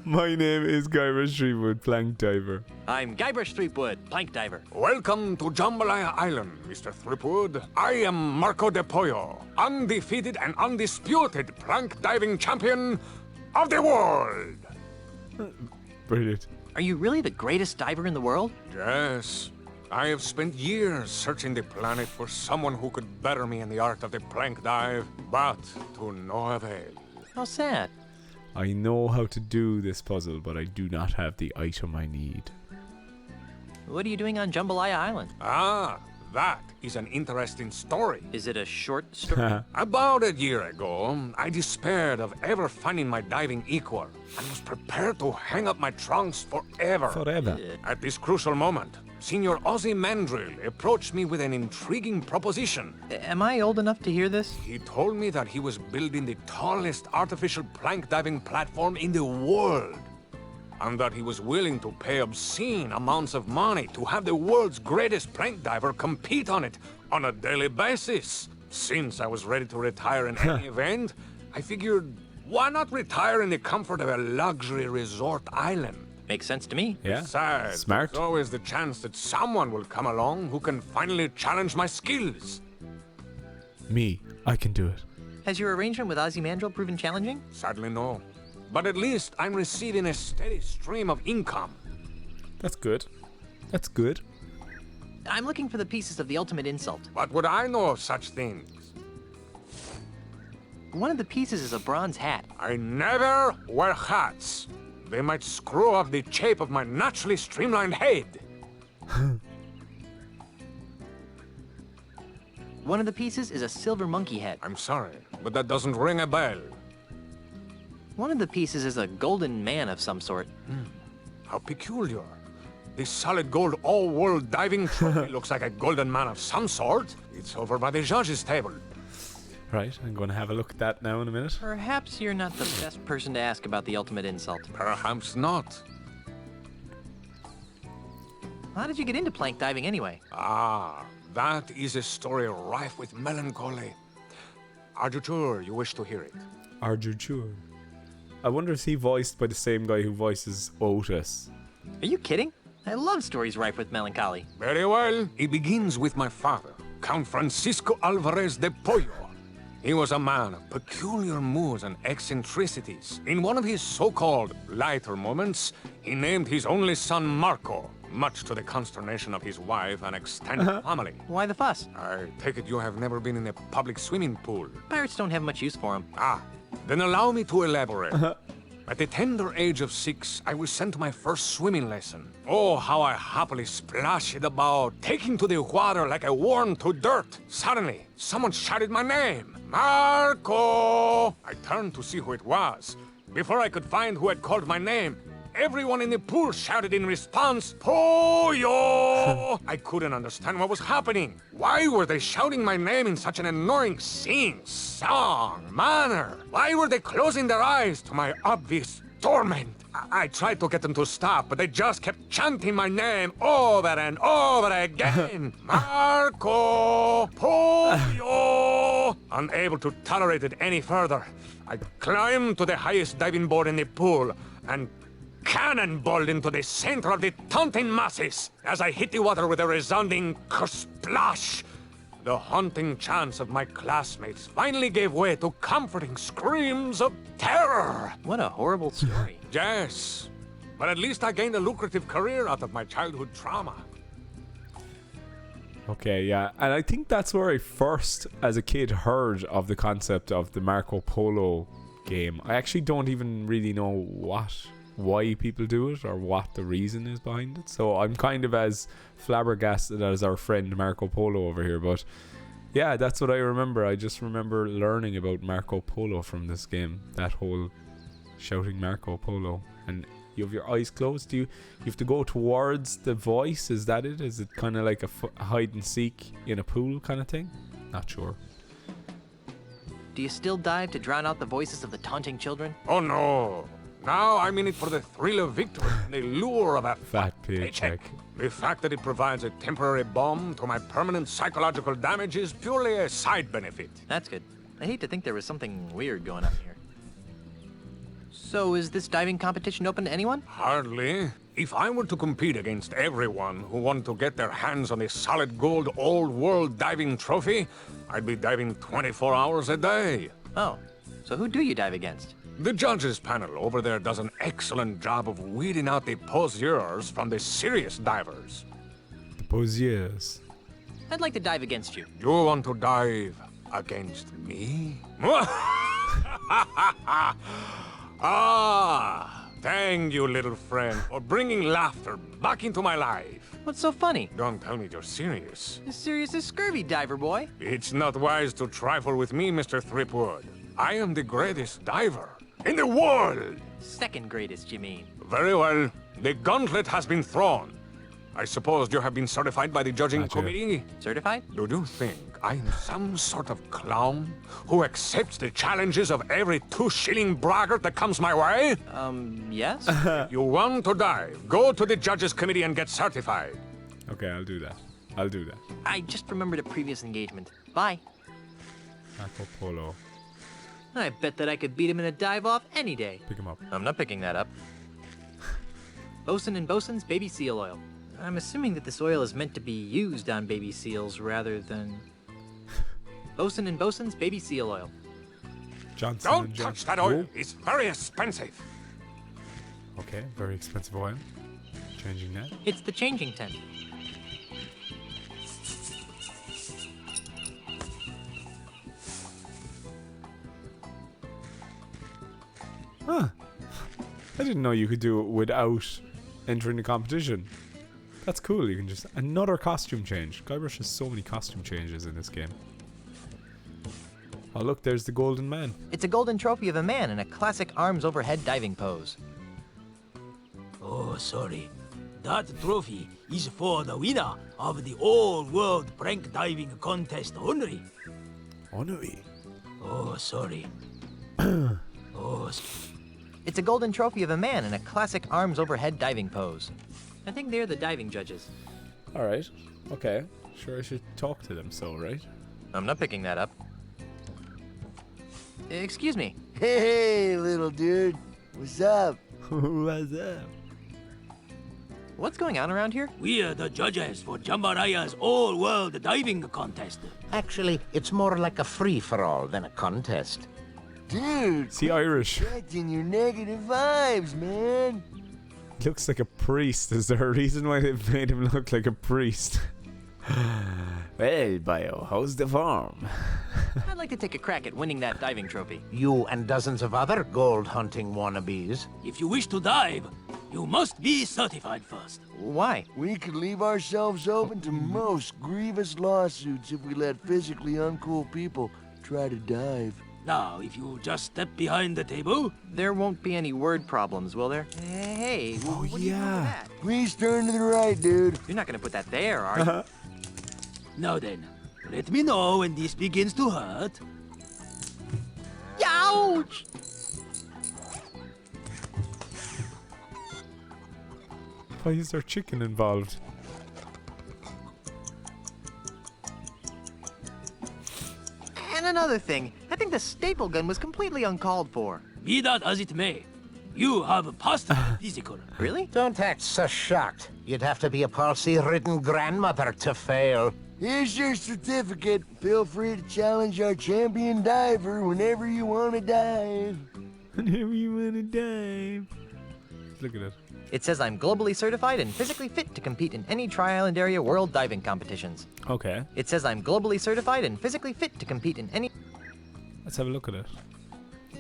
My name is Guybrush Threepwood, plank diver. I'm Guybrush Threepwood, plank diver. Welcome to Jambalaya Island, Mr. Threepwood. I am Marco de Pollo, undefeated and undisputed plank diving champion of the world. Brilliant. Are you really the greatest diver in the world? Yes. I have spent years searching the planet for someone who could better me in the art of the plank dive, but to no avail. How sad. I know how to do this puzzle, but I do not have the item I need. What are you doing on Jambalaya Island? Ah, that is an interesting story. Is it a short story? About a year ago, I despaired of ever finding my diving equal and was prepared to hang up my trunks forever. Forever. At this crucial moment, Senior Ozzy Mandrill approached me with an intriguing proposition. Am I old enough to hear this? He told me that he was building the tallest artificial plank diving platform in the world, and that he was willing to pay obscene amounts of money to have the world's greatest plank diver compete on it on a daily basis. Since I was ready to retire in any event, I figured, why not retire in the comfort of a luxury resort island? Makes sense to me. Yeah. Besides, Smart. there's always the chance that someone will come along who can finally challenge my skills. Me, I can do it. Has your arrangement with Ozymandias proven challenging? Sadly, no. But at least I'm receiving a steady stream of income. That's good. That's good. I'm looking for the pieces of the ultimate insult. What would I know of such things? One of the pieces is a bronze hat. I never wear hats. They might screw up the shape of my naturally streamlined head. One of the pieces is a silver monkey head. I'm sorry, but that doesn't ring a bell. One of the pieces is a golden man of some sort. How peculiar. This solid gold all-world diving trophy looks like a golden man of some sort. It's over by the judge's table. Right, I'm going to have a look at that now in a minute. Perhaps you're not the best person to ask about the ultimate insult. Perhaps not. How did you get into plank diving anyway? Ah, that is a story rife with melancholy. Are you sure you wish to hear it? Arjuchur. I wonder if he voiced by the same guy who voices Otis. Are you kidding? I love stories rife with melancholy. Very well. It begins with my father, Count Francisco Alvarez de Pollo. He was a man of peculiar moods and eccentricities. In one of his so-called lighter moments, he named his only son Marco, much to the consternation of his wife and extended family. Why the fuss? I take it you have never been in a public swimming pool. Pirates don't have much use for them. Ah, then allow me to elaborate. At the tender age of 6, I was sent to my first swimming lesson. Oh, how I happily splashed about, taking to the water like a worm to dirt. Suddenly, someone shouted my name. Marco! I turned to see who it was. Before I could find who had called my name, everyone in the pool shouted in response, Pollo! I couldn't understand what was happening. Why were they shouting my name in such an annoying sing-song manner? Why were they closing their eyes to my obvious torment? I tried to get them to stop, but they just kept chanting my name over and over again. Marco! Pollo! Unable to tolerate it any further, I climbed to the highest diving board in the pool and cannonballed into the center of the taunting masses. As I hit the water with a resounding splash, the haunting chants of my classmates finally gave way to comforting screams of terror. What a horrible story. Yes, but at least I gained a lucrative career out of my childhood trauma. Okay, yeah. And I think that's where I first, as a kid, heard of the concept of the Marco Polo game. I actually don't even really know why people do it or what the reason is behind it. So I'm kind of as flabbergasted as our friend Marco Polo over here. But yeah, that's what I remember. I just remember learning about Marco Polo from this game. That whole shouting Marco Polo. And you have your eyes closed. You have to go towards the voice. Is that it? Is it kind of like a hide and seek in a pool kind of thing? Not sure. Do you still dive to drown out the voices of the taunting children? Oh no. Now I'm in it for the thrill of victory and the lure of a fat paycheck. The fact that it provides a temporary balm to my permanent psychological damage is purely a side benefit. That's good. I hate to think there was something weird going on here. So is this diving competition open to anyone? Hardly. If I were to compete against everyone who wanted to get their hands on the solid gold old-world diving trophy, I'd be diving 24 hours a day. Oh, so who do you dive against? The judges panel over there does an excellent job of weeding out the poseurs from the serious divers. The poseurs. I'd like to dive against you. You want to dive against me? Ah, thank you, little friend, for bringing laughter back into my life. What's so funny? Don't tell me you're serious. As serious as scurvy, diver boy. It's not wise to trifle with me, Mr. Threepwood. I am the greatest diver in the world. Second greatest, you mean? Very well. The gauntlet has been thrown. I suppose you have been certified by the judging committee? Certified? Do you think I'm some sort of clown who accepts the challenges of every 2-shilling braggart that comes my way? Yes? If you want to dive, go to the judges committee and get certified. Okay, I'll do that. I'll do that. I just remembered a previous engagement. Bye. Marco Polo. I bet that I could beat him in a dive-off any day. Pick him up. I'm not picking that up. Bosun and Bosun's baby seal oil. I'm assuming that this oil is meant to be used on baby seals rather than... Bosun and Bosun's baby seal oil. Johnson Don't and touch Johnson. that oil. It's very expensive. Okay, very expensive oil. Changing that. It's the changing tent. Huh. I didn't know you could do it without entering the competition. That's cool. You can just... Another costume change. Guybrush has so many costume changes in this game. Oh, look, there's the golden man. It's a golden trophy of a man in a classic arms overhead diving pose. Oh, sorry. That trophy is for the winner of the all-world prank diving contest only. Only? Oh, sorry. It's a golden trophy of a man in a classic arms overhead diving pose. I think they're the diving judges. Alright. Okay. Sure, I should talk to them, so, right? I'm not picking that up. Excuse me. Hey, little dude. What's up? What's up? What's going on around here? We are the judges for Jambalaya's all-world diving contest. Actually, it's more like a free-for-all than a contest. Dude, See, Irish. projecting your negative vibes, man. Looks like a priest. Is there a reason why they've made him look like a priest? Well, Bio, how's the farm? I'd like to take a crack at winning that diving trophy. You and dozens of other gold hunting wannabes. If you wish to dive, you must be certified first. Why? We could leave ourselves open to most grievous lawsuits if we let physically uncool people try to dive. Now, if you just step behind the table... There won't be any word problems, will there? Hey, what are you doing with that? Please turn to the right, dude. You're not going to put that there, are you? Now then, let me know when this begins to hurt. Ouch! Why is there chicken involved? And another thing, I think the staple gun was completely uncalled for. Be that as it may, you have passed the physical. Really? Don't act so shocked. You'd have to be a palsy-ridden grandmother to fail. Here's your certificate. Feel free to challenge our champion diver whenever you want to dive. Whenever you want to dive. Look at it. It says I'm globally certified and physically fit to compete in any Tri-Island Area World Diving competitions. Okay. It says I'm globally certified and physically fit to compete in any... Let's have a look at it.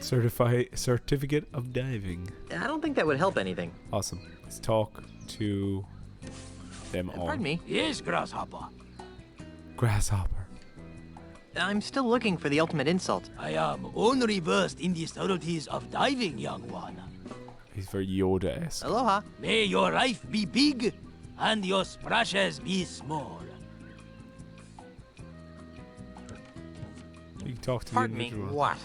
Certificate of diving. I don't think that would help anything. Awesome. Let's talk to them all. Pardon me? Yes, Grasshopper. Grasshopper. I'm still looking for the ultimate insult. I am only versed in the subtleties of diving, young one. He's very Yoda-esque. Aloha. May your life be big and your splashes be small. You can talk to Pardon the me. individual. What?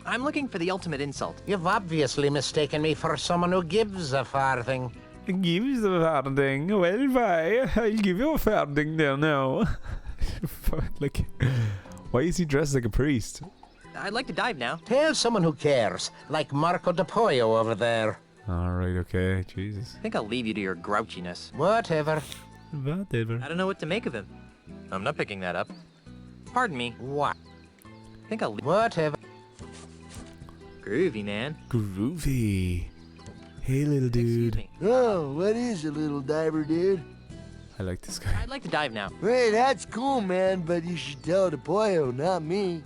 I'm looking for the ultimate insult. You've obviously mistaken me for someone who gives a farthing. Gives a farthing. Well, bye. I'll give you a farthing there now. Like, why is he dressed like a priest? I'd like to dive now. Tell someone who cares, like Marco de Pollo over there. Alright, okay. Jesus. I think I'll leave you to your grouchiness. Whatever. Whatever. I don't know what to make of him. I'm not picking that up. Pardon me. What? I think I'll leave... Whatever. Groovy, man. Groovy. Hey, little dude. Excuse me. Oh, what is it, little diver dude? I like this guy. I'd like to dive now. Hey, that's cool, man, but you should tell the Pollo, not me.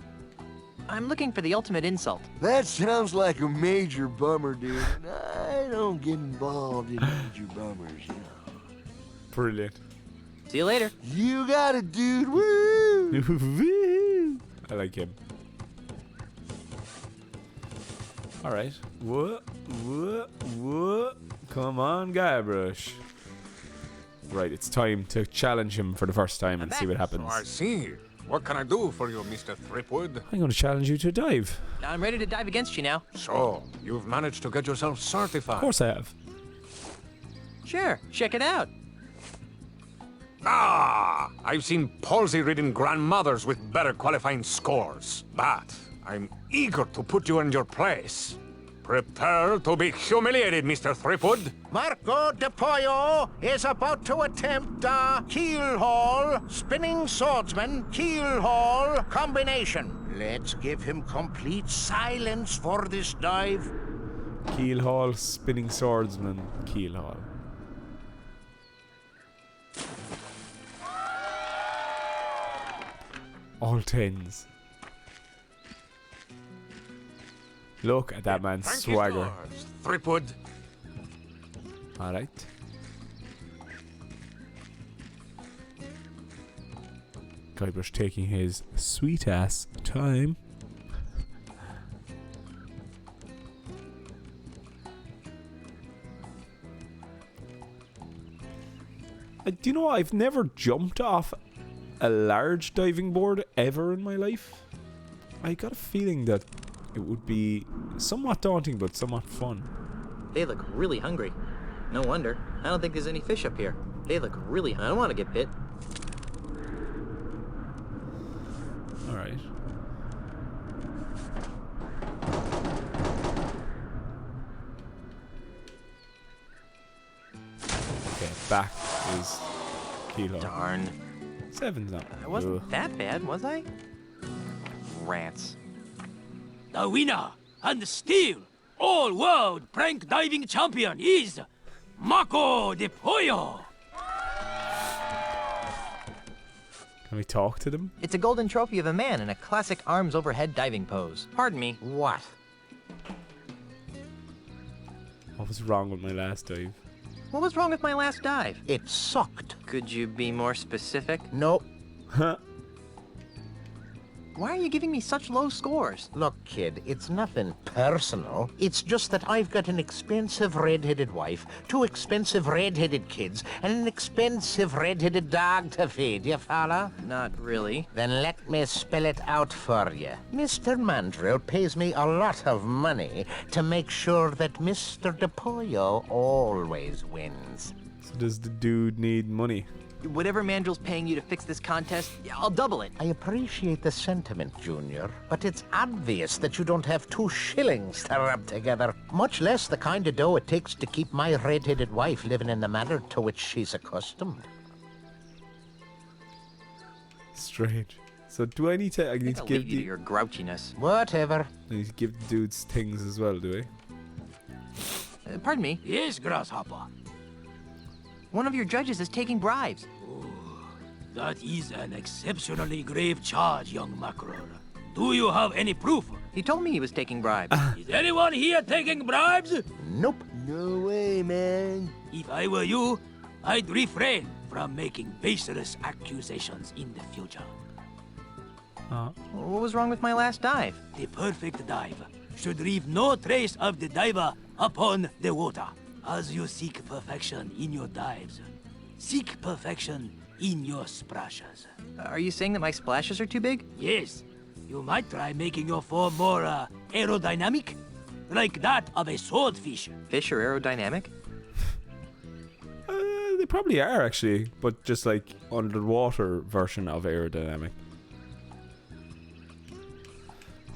I'm looking for the ultimate insult. That sounds like a major bummer, dude. I don't get involved in major bummers, you know. Brilliant. See you later. You got it, dude. Woo! I like him. Alright. What? Come on, Guybrush. Right, it's time to challenge him for the first time and see what happens. I see. What can I do for you, Mr. Threepwood? I'm going to challenge you to a dive. I'm ready to dive against you now. So, you've managed to get yourself certified. Of course I have. Sure, check it out. Ah! I've seen palsy-ridden grandmothers with better qualifying scores. But I'm eager to put you in your place. Prepare to be humiliated, Mr. Threepwood. Marco de Pollo is about to attempt a keel-haul, spinning swordsman, keel-haul combination. Let's give him complete silence for this dive. Keelhaul, spinning swordsman, keelhaul. All tens. Look at that man's swagger. Threepwood. Alright. Guybrush taking his sweet ass time. Do you know what? I've never jumped off a large diving board ever in my life. I got a feeling that it would be somewhat daunting but somewhat fun. They look really hungry. No wonder. I don't think there's any fish up here. They look really... I don't want to get bit. Alright. Okay, back is kilo. Darn. 7's not. I wasn't that bad, was I? Rats. The winner and still all-world prank diving champion is Marco de Pollo. Can we talk to them? It's a golden trophy of a man in a classic arms overhead diving pose. Pardon me. What? What was wrong with my last dive? What was wrong with my last dive? It sucked. Could you be more specific? No. Huh? Why are you giving me such low scores? Look, kid, it's nothing personal. It's just that I've got an expensive red-headed wife, 2 expensive red-headed kids, and an expensive red-headed dog to feed, you follow? Not really. Then let me spell it out for you. Mr. Mandrill pays me a lot of money to make sure that Mr. De Pollo always wins. So does the dude need money? Whatever Mandrill's paying you to fix this contest, I'll double it. I appreciate the sentiment, Junior, but it's obvious that you don't have 2 shillings to rub together, much less the kind of dough it takes to keep my red-headed wife living in the manner to which she's accustomed. Strange. So do I need to... I need to give you to your grouchiness. Whatever. I need to give the dudes things as well, do I? Pardon me? Yes, Grasshopper. One of your judges is taking bribes. That is an exceptionally grave charge, young mackerel. Do you have any proof? He told me he was taking bribes. Is anyone here taking bribes? Nope. No way, man. If I were you, I'd refrain from making baseless accusations in the future. What was wrong with my last dive? The perfect dive should leave no trace of the diver upon the water. As you seek perfection in your dives, seek perfection in your splashes. Are you saying that my splashes are too big? Yes. You might try making your form more aerodynamic, like that of a swordfish. Fish are aerodynamic? They probably are, actually, but just like underwater version of aerodynamic.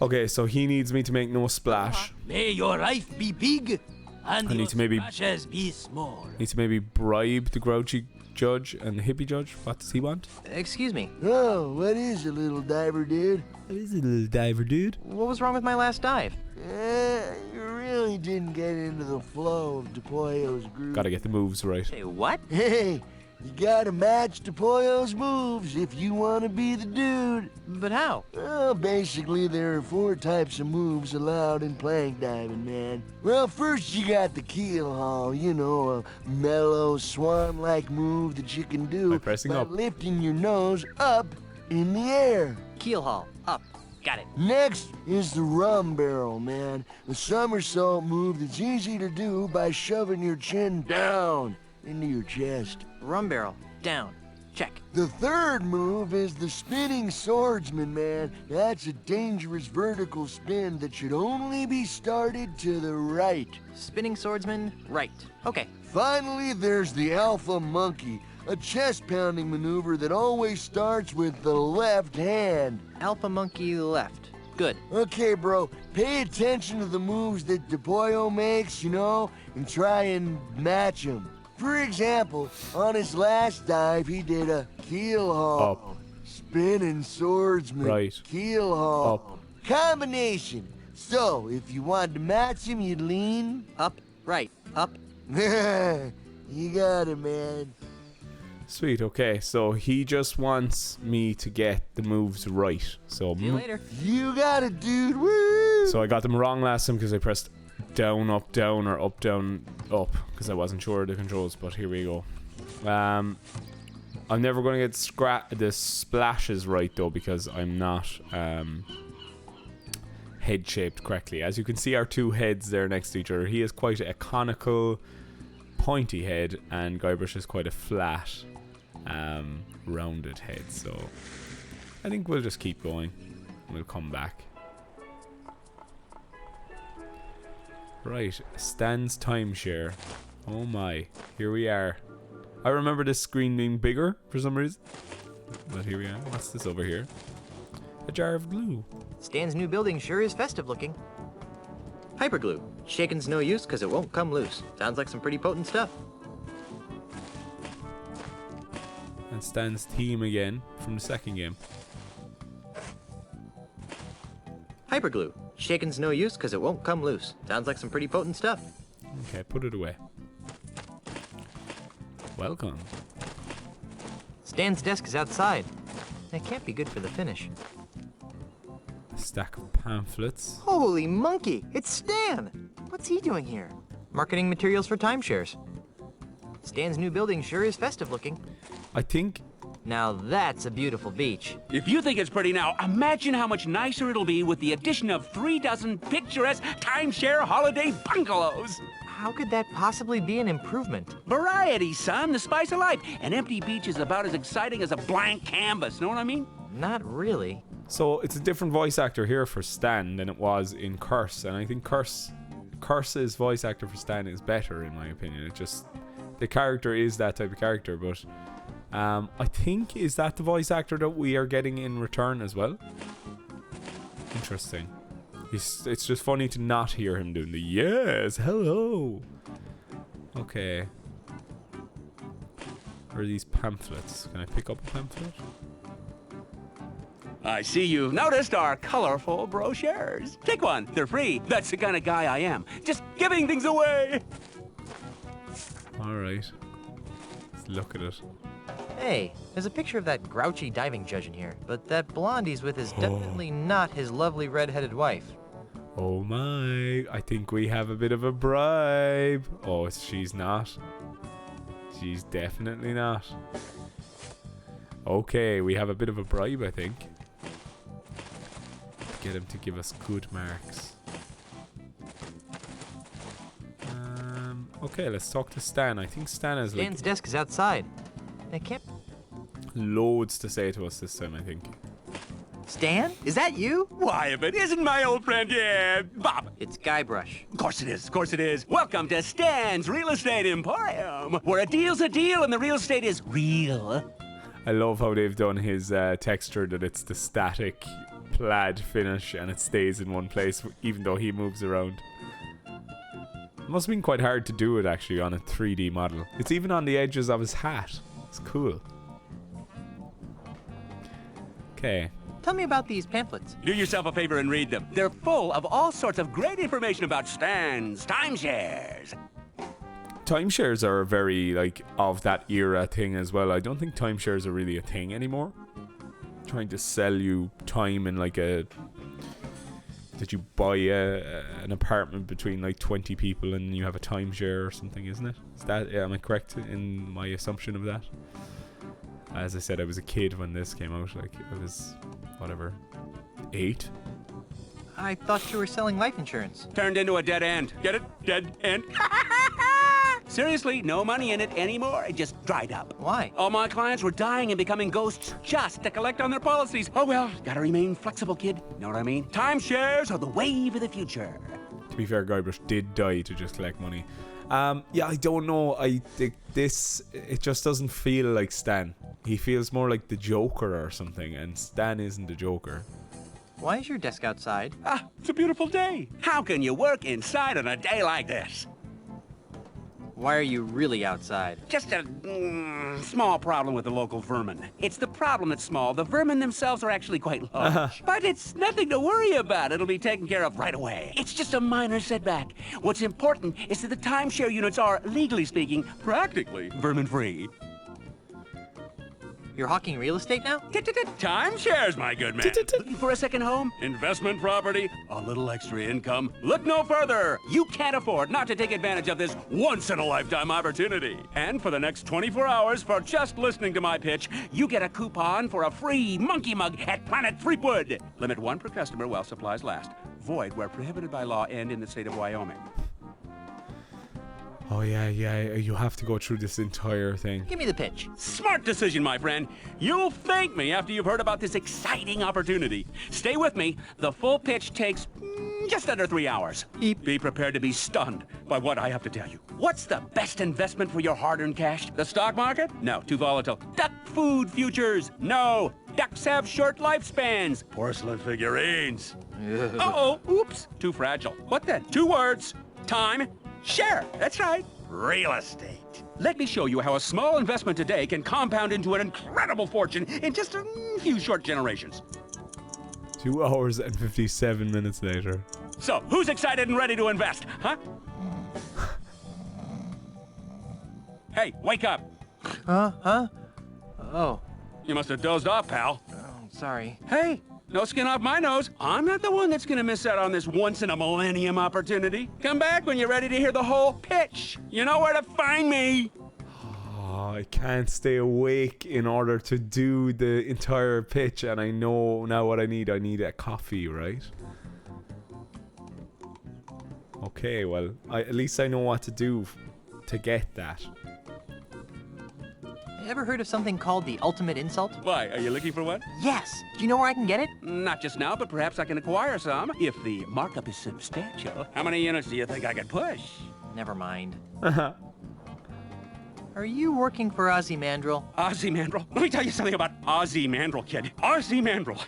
Okay, so he needs me to make no splash. May your life be big, and I your need to maybe splashes be small. Need to maybe bribe the grouchy judge and the hippie judge. What does he want? Excuse me. Oh, what is it, little diver dude? What is it, little diver dude? What was wrong with my last dive? You really didn't get into the flow of DePollo's groove. Gotta get the moves right. Hey, what? Hey, you gotta match DePollo's moves if you want to be the dude. But how? Well, basically, there are 4 types of moves allowed in plank diving, man. Well, first you got the keel haul, you know, a mellow swan-like move that you can do by pressing up, lifting your nose up in the air. Keel haul, up. Got it. Next is the rum barrel, man. A somersault move that's easy to do by shoving your chin down into your chest. Rum barrel, down. Check. The third move is the spinning swordsman, man. That's a dangerous vertical spin that should only be started to the right. Spinning swordsman, right. Okay. Finally, there's the alpha monkey, a chest-pounding maneuver that always starts with the left hand. Alpha monkey left. good. Okay, bro, pay attention to the moves that DePoyo makes, you know, and try and match them. For example, on his last dive, he did a keel haul. Up. Spinning swordsman. Right. Keel haul. Up. Combination. So, if you wanted to match him, you'd lean. Up, right, up. You got it, man. Sweet, okay, so he just wants me to get the moves right. So See you later. You got it, dude. Woo! So I got them wrong last time because I pressed down, up, down, or up, down, up, because I wasn't sure of the controls, but here we go. I'm never going to get the splashes right, though, because I'm not head-shaped correctly. As you can see, our two heads there next to each other. He has quite a conical, pointy head, and Guybrush is quite a flat, rounded head. So I think we'll just keep going. We'll come back. Right, Stan's timeshare. Oh my, here we are. I remember this screen being bigger for some reason, but here we are. What's this over here? A jar of glue. Stan's new building sure is festive looking. Hyperglue. Shaking's no use because it won't come loose. Sounds like some pretty potent stuff. And Stan's theme again from the second game. Hyperglue. Shaking's no use because it won't come loose. Sounds like some pretty potent stuff. Okay, put it away. Welcome. Stan's desk is outside. That can't be good for the finish. A stack of pamphlets. Holy monkey! It's Stan! What's he doing here? Marketing materials for timeshares. Stan's new building sure is festive looking. I think... Now that's a beautiful beach. If you think it's pretty now, imagine how much nicer it'll be with the addition of 36 picturesque timeshare holiday bungalows. How could that possibly be an improvement? Variety, son, the spice of life. An empty beach is about as exciting as a blank canvas, know what I mean? Not really. So it's a different voice actor here for Stan than it was in Curse, and I think Curse's voice actor for Stan is better in my opinion. It just, the character is that type of character, but I think, is that the voice actor that we are getting in return as well? Interesting. It's just funny to not hear him doing the yes, hello. Okay. Where are these pamphlets? Can I pick up a pamphlet? I see you've noticed our colorful brochures. Take one, they're free. That's the kind of guy I am. Just giving things away. Alright. Let's look at it. Hey, there's a picture of that grouchy diving judge in here, but that blonde he's with is definitely not his lovely red-headed wife. Oh my, I think we have a bit of a bribe. Oh, she's not. She's definitely not. Okay, we have a bit of a bribe, I think. Get him to give us good marks. Okay, let's talk to Stan. I think Stan has Stan's desk is outside. I can't... loads to say to us this time, I think. Stan? Is that you? Why, if it isn't my old friend, yeah, Bob. It's Guybrush. Of course it is, of course it is. Welcome to Stan's Real Estate Emporium, where a deal's a deal and the real estate is real. I love how they've done his texture, that it's the static plaid finish and it stays in one place even though he moves around. It must have been quite hard to do it actually on a 3D model. It's even on the edges of his hat. It's cool. Okay. Tell me about these pamphlets. Do yourself a favor and read them. They're full of all sorts of great information about Stan's timeshares. Timeshares are very, like, of that era thing as well. I don't think timeshares are really a thing anymore. Trying to sell you time in like a... that you buy an apartment between like 20 people and you have a timeshare or something, isn't it? Is that, am I correct in my assumption of that? As I said, I was a kid when this came out. Like, I was, whatever, 8? I thought you were selling life insurance. Turned into a dead end. Get it? Dead end. Seriously, no money in it anymore. It just dried up. Why? All my clients were dying and becoming ghosts just to collect on their policies. Oh well, gotta remain flexible, kid. Know what I mean? Timeshares are the wave of the future. To be fair, Guybrush did die to just collect money. Yeah, I don't know. I think this, it just doesn't feel like Stan. He feels more like the Joker or something, and Stan isn't the Joker. Why is your desk outside? Ah, it's a beautiful day. How can you work inside on a day like this? Why are you really outside? Just a small problem with the local vermin. It's the problem that's small. The vermin themselves are actually quite large. But it's nothing to worry about. It'll be taken care of right away. It's just a minor setback. What's important is that the timeshare units are, legally speaking, practically vermin-free. You're hawking real estate now? Timeshares, my good man. Looking for a second home? Investment property? A little extra income? Look no further. You can't afford not to take advantage of this once-in-a-lifetime opportunity. And for the next 24 hours, for just listening to my pitch, you get a coupon for a free monkey mug at Planet Threepwood. Limit 1 per customer while supplies last. Void where prohibited by law and in the state of Wyoming. Oh, yeah, you have to go through this entire thing. Give me the pitch. Smart decision, my friend. You'll thank me after you've heard about this exciting opportunity. Stay with me. The full pitch takes just under 3 hours. Be prepared to be stunned by what I have to tell you. What's the best investment for your hard-earned cash? The stock market? No, too volatile. Duck food futures? No. Ducks have short lifespans. Porcelain figurines. Uh-oh, oops, too fragile. What then? 2 words. Time. Share. That's right. Real estate. Let me show you how a small investment today can compound into an incredible fortune in just a few short generations. 2 hours and 57 minutes later. So, who's excited and ready to invest, huh? Hey, wake up. Huh? Oh. You must have dozed off, pal. Oh, sorry. Hey, no skin off my nose. I'm not the one that's gonna miss out on this once-in-a-millennium opportunity. Come back when you're ready to hear the whole pitch. You know where to find me. Oh, I can't stay awake in order to do the entire pitch, and I know now what I need. I need a coffee, right? Okay, well, at least I know what to do to get that. Ever heard of something called the ultimate insult? Why, are you looking for one? Yes. Do you know where I can get it? Not just now, but perhaps I can acquire some, if the markup is substantial. How many units do you think I could push? Never mind. Are you working for Ozymandial? Ozymandial? Let me tell you something about Ozymandial, kid. Ozymandial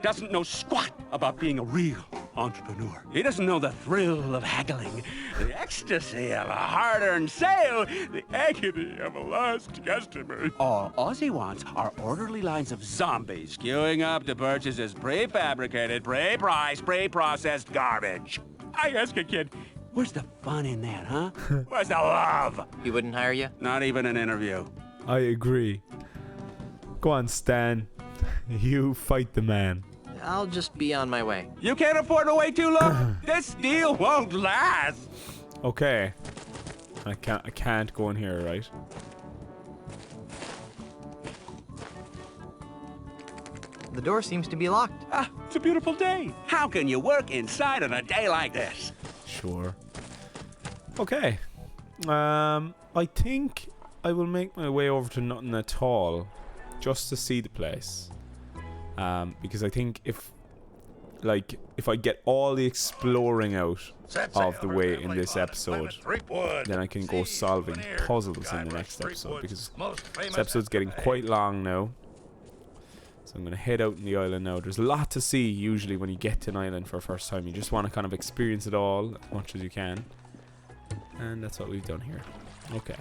doesn't know squat about being a real entrepreneur. He doesn't know the thrill of haggling, the ecstasy of a hard-earned sale, the agony of a lost customer. All Ozzy wants are orderly lines of zombies queuing up to purchase his prefabricated, pre-priced, pre-processed garbage. I ask you, kid, where's the fun in that, huh? Where's the love? He wouldn't hire you? Not even an interview. I agree. Go on, Stan. You fight the man. I'll just be on my way. You can't afford to wait too long? This deal won't last. Okay. I can't go in here, right? The door seems to be locked. Ah, it's a beautiful day. How can you work inside on a day like this? Sure. Okay. I think I will make my way over to Nothing at All just to see the place. Because I think if I get all the exploring out of the way in this episode, then I can go solving puzzles in the next episode, because this episode's getting quite long now. So I'm going to head out in the island now. There's a lot to see usually when you get to an island for the first time. You just want to kind of experience it all as much as you can. And that's what we've done here. Okay.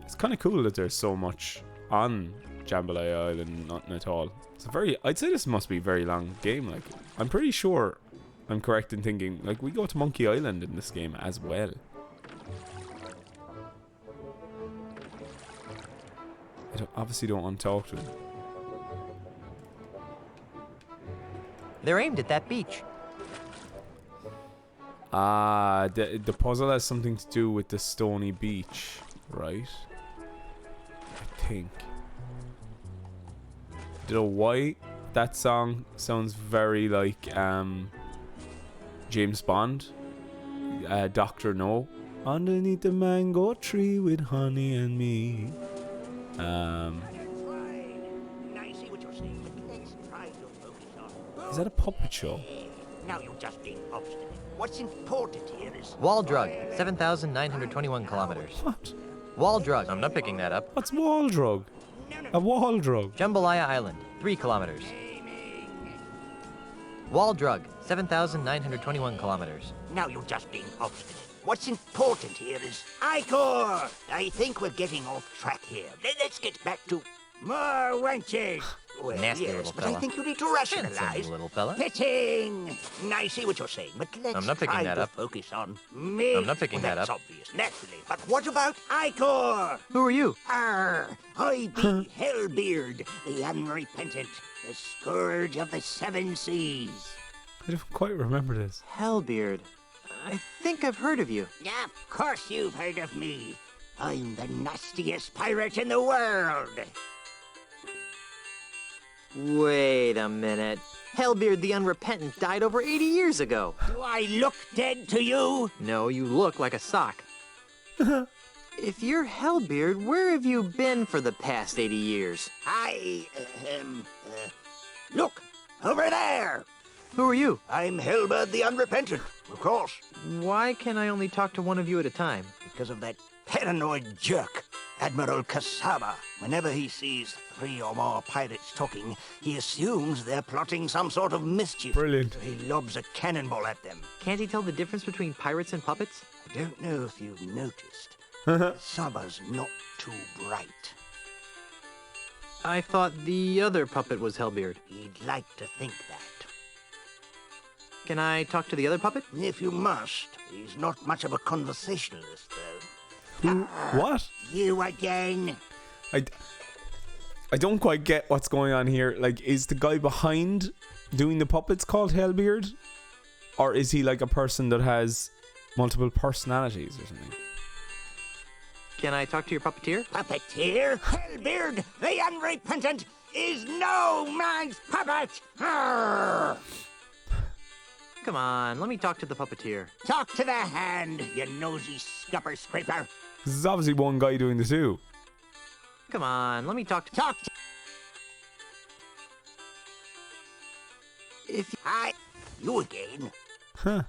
It's kind of cool that there's so much on Jambalaya Island, Nothing at All. It's I'd say this must be a very long game. Like, I'm pretty sure I'm correct in thinking, like, we go to Monkey Island in this game as well. I obviously don't want to talk to them. They're aimed at that beach. The puzzle has something to do with the stony beach, right? I think. Don't know why that song sounds very like James Bond, Dr. No. Underneath the mango tree with honey and me. Is that a puppet show? Now you're just being obstinate. What's important here is... Wall drug, 7,921 kilometers. What? Wall drug. I'm not picking that up. What's wall drug? A wall drug. Jambalaya Island, 3 kilometers. Wall drug, 7,921 kilometers. Now you're just being obstinate. What's important here is Icor! I think we're getting off track here. Let's get back to more wenches. Well, Nasty yes, little but fella. I think you need to rationalize. Handsome little fella. Fitting! I see what you're saying, but let's I'm not picking try that to up. focus on me. I'm not picking that That's up. obvious, naturally. But what about Icor? Who are you? I be Hellbeard, the unrepentant, the scourge of the seven seas. I don't quite remember this. Hellbeard. I think I've heard of you. Of course you've heard of me. I'm the nastiest pirate in the world. Wait a minute. Hellbeard the Unrepentant died over 80 years ago. Do I look dead to you? No, you look like a sock. If you're Hellbeard, where have you been for the past 80 years? Look, over there. Who are you? I'm Hellbeard the Unrepentant, of course. Why can I only talk to one of you at a time? Because of that paranoid jerk, Admiral Kasaba. Whenever he sees 3 or more pirates talking, he assumes they're plotting some sort of mischief. Brilliant. So he lobs a cannonball at them. Can't he tell the difference between pirates and puppets? I don't know if you've noticed. Kasaba's not too bright. I thought the other puppet was Hellbeard. He'd like to think that. Can I talk to the other puppet? If you must. He's not much of a conversationalist, though. What? You again? I don't quite get what's going on here. Like, is the guy behind doing the puppets called Hellbeard? Or is he like a person that has multiple personalities or something? Can I talk to your puppeteer? Puppeteer? Hellbeard, the Unrepentant, is no man's puppet! Arr! Come on, let me talk to the puppeteer. Talk to the hand, you nosy scupper scraper. This is obviously one guy doing the two. Come on, let me talk to... Talk to... If you again. Huh.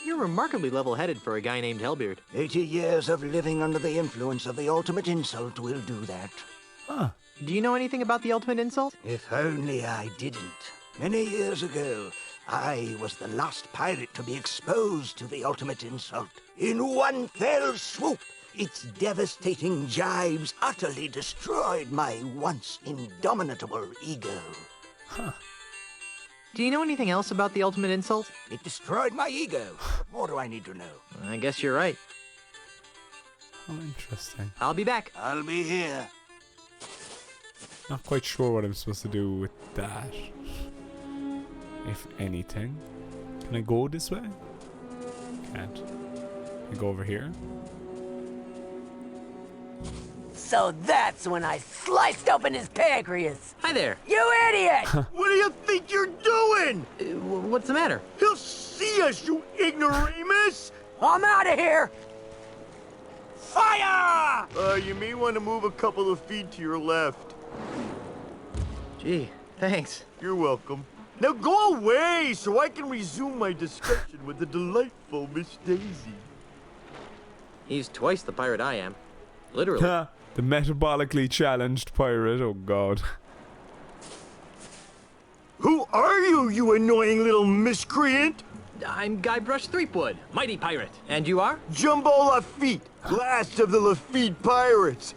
You're remarkably level-headed for a guy named Hellbeard. 80 years of living under the influence of the ultimate insult will do that. Huh. Do you know anything about the ultimate insult? If only I didn't. Many years ago, I was the last pirate to be exposed to the ultimate insult. In one fell swoop, its devastating jibes utterly destroyed my once indomitable ego. Huh. Do you know anything else about the ultimate insult? It destroyed my ego. What more do I need to know? I guess you're right. How interesting. I'll be back. I'll be here. Not quite sure what I'm supposed to do with that. If anything. Can I go this way? Can't. Can I go over here? So that's when I sliced open his pancreas. Hi there. You idiot! What do you think you're doing? What's the matter? He'll see us, you ignoramus! I'm out of here! Fire! You may want to move a couple of feet to your left. Gee, thanks. You're welcome. Now go away so I can resume my discussion with the delightful Miss Daisy. He's twice the pirate I am. Literally. The metabolically challenged pirate. Oh god. Who are you, you annoying little miscreant? I'm Guybrush Threepwood, mighty pirate. And you are? Jumbo Lafitte, last of the Lafitte pirates.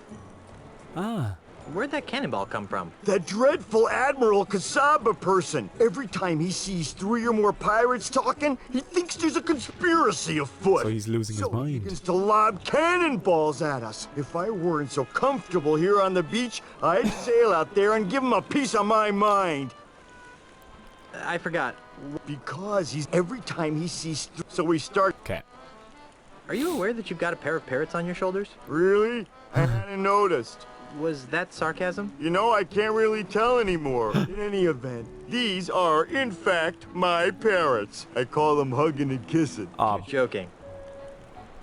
Ah. Where'd that cannonball come from? That dreadful Admiral Kasaba person. Every time he sees 3 or more pirates talking, he thinks there's a conspiracy afoot. So he's losing his mind. He begins to lob cannonballs at us. If I weren't so comfortable here on the beach, I'd sail out there and give him a piece of my mind. I forgot. Because he's every time he sees... So we start... Okay. Are you aware that you've got a pair of parrots on your shoulders? Really? I hadn't noticed. Was that sarcasm? You know, I can't really tell anymore. In any event, these are, in fact, my parrots. I call them Huggin' and Kissin'. You're joking.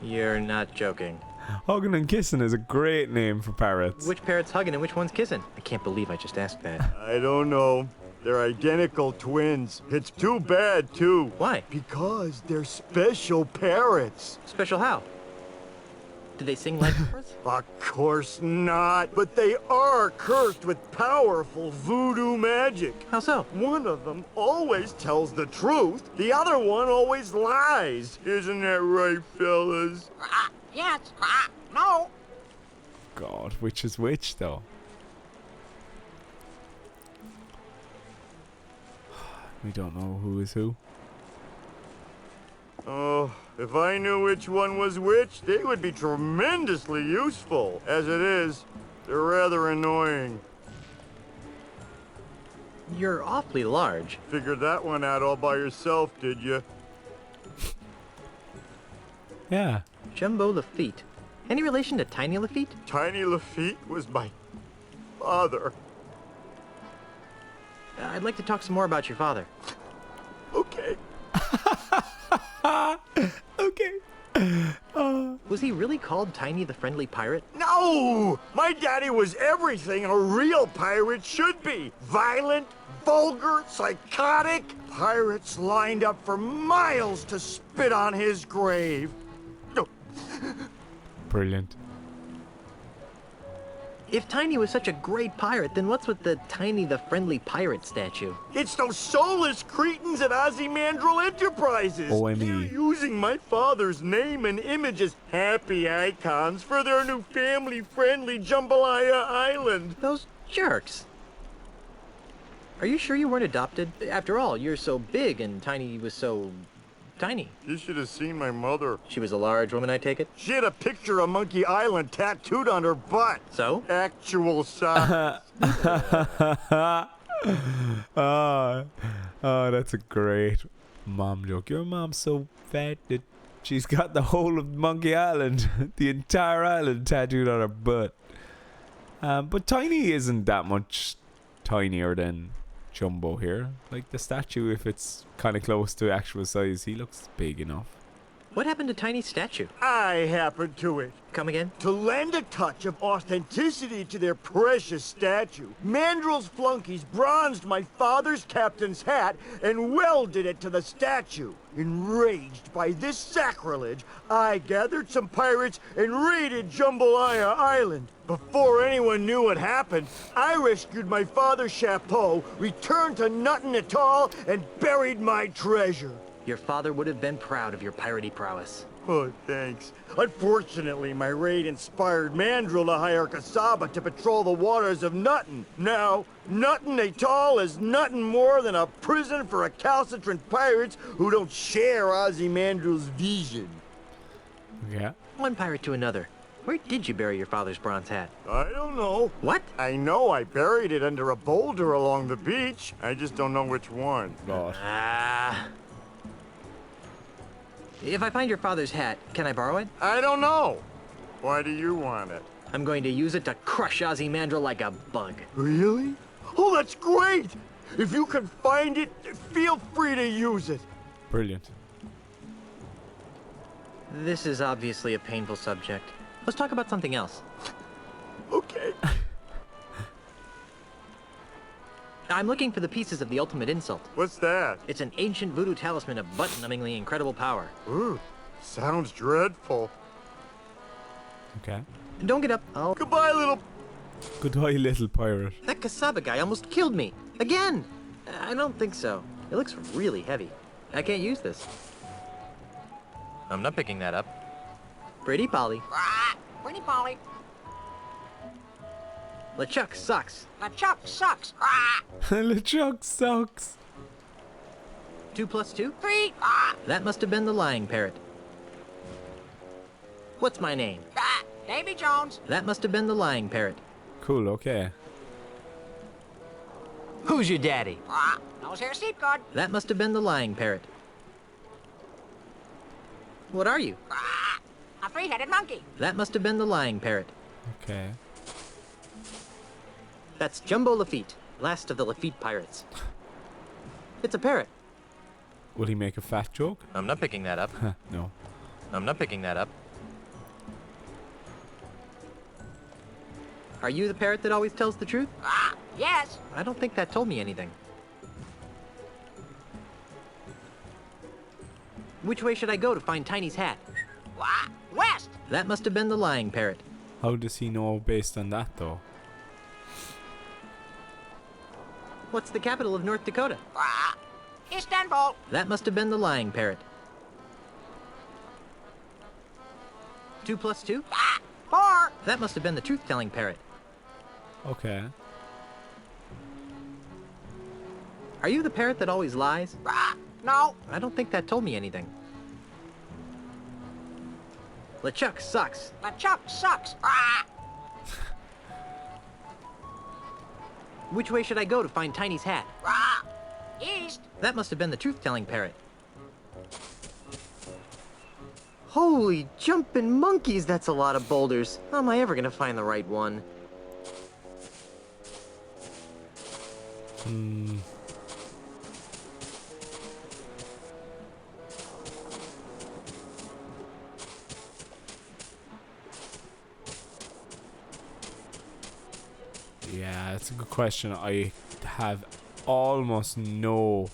You're not joking. Huggin' and Kissin' is a great name for parrots. Which parrot's hugging and which one's kissing? I can't believe I just asked that. I don't know. They're identical twins. It's too bad, too. Why? Because they're special parrots. Special how? Do they sing like operas? Of course not, but they are cursed with powerful voodoo magic. How so? One of them always tells the truth, the other one always lies. Isn't that right, fellas? Yes. No. God, which is which, though? We don't know who is who. Oh, if I knew which one was which, they would be tremendously useful. As it is, they're rather annoying. You're awfully large. Figured that one out all by yourself, did you? Yeah. Jumbo Lafitte. Any relation to Tiny Lafitte? Tiny Lafitte was my father. I'd like to talk some more about your father. Okay. Okay. Was he really called Tiny the Friendly Pirate? No! My daddy was everything a real pirate should be. Violent, vulgar, psychotic. Pirates lined up for miles to spit on his grave. Brilliant. If Tiny was such a great pirate, then what's with the Tiny the Friendly Pirate statue? It's those soulless cretins at Ozymandial Enterprises. OME. They're using my father's name and image as happy icons for their new family-friendly Jambalaya Island. Those jerks. Are you sure you weren't adopted? After all, you're so big and Tiny was so... tiny. You should have seen my mother. She was a large woman, I take it? She had a picture of Monkey Island tattooed on her butt. So? Actual size. Oh, that's a great mom joke. Your mom's so fat that she's got the whole of Monkey Island, the entire island tattooed on her butt. But Tiny isn't that much tinier than Jumbo here. Like the statue, if it's kind of close to actual size, he looks big enough. What happened to Tiny's statue? I happened to it. Come again? To lend a touch of authenticity to their precious statue, Mandrill's flunkies bronzed my father's captain's hat and welded it to the statue. Enraged by this sacrilege, I gathered some pirates and raided Jambalaya Island. Before anyone knew what happened, I rescued my father's chapeau, returned to Nuttin Atoll, and buried my treasure. Your father would have been proud of your piratey prowess. Oh, thanks. Unfortunately, my raid inspired Mandrill to hire Kasaba to patrol the waters of Nuttin. Now, Nuttin Atoll is nothing more than a prison for recalcitrant pirates who don't share Ozymandial's vision. Yeah. One pirate to another. Where did you bury your father's bronze hat? I don't know. What? I know I buried it under a boulder along the beach. I just don't know which one. God. If I find your father's hat, can I borrow it? I don't know. Why do you want it? I'm going to use it to crush Ozymandial like a bug. Really? Oh, that's great! If you can find it, feel free to use it. Brilliant. This is obviously a painful subject. Let's talk about something else. Okay. I'm looking for the pieces of the ultimate insult. What's that? It's an ancient voodoo talisman of butt-numbingly incredible power. Ooh, sounds dreadful. Okay. Don't get up. Oh. Goodbye, little... Goodbye, little pirate. That Kasaba guy almost killed me. Again! I don't think so. It looks really heavy. I can't use this. I'm not picking that up. Pretty Polly. Pretty Polly. LeChuck sucks. LeChuck sucks. LeChuck sucks. 2 plus 2? 3. That must have been the lying parrot. What's my name? Davy Jones. That must have been the lying parrot. Cool, okay. Who's your daddy? Nose hair seat good. That must have been the lying parrot. What are you? A three-headed monkey. That must have been the lying parrot. Okay. That's Jumbo Lafitte, last of the Lafitte pirates. It's a parrot. Will he make a fat joke? I'm not picking that up. No. I'm not picking that up. Are you the parrot that always tells the truth? Yes. I don't think that told me anything. Which way should I go to find Tiny's hat? West. That must have been the lying parrot. How does he know based on that, though? What's the capital of North Dakota? Istanbul. That must have been the lying parrot. 2 plus 2? 4. That must have been the truth-telling parrot. Okay. Are you the parrot that always lies? No. I don't think that told me anything. LeChuck sucks. LeChuck sucks. Which way should I go to find Tiny's hat? East. That must have been the truth-telling parrot. Holy jumping monkeys, that's a lot of boulders. How am I ever gonna find the right one? Yeah, that's a good question. I have almost no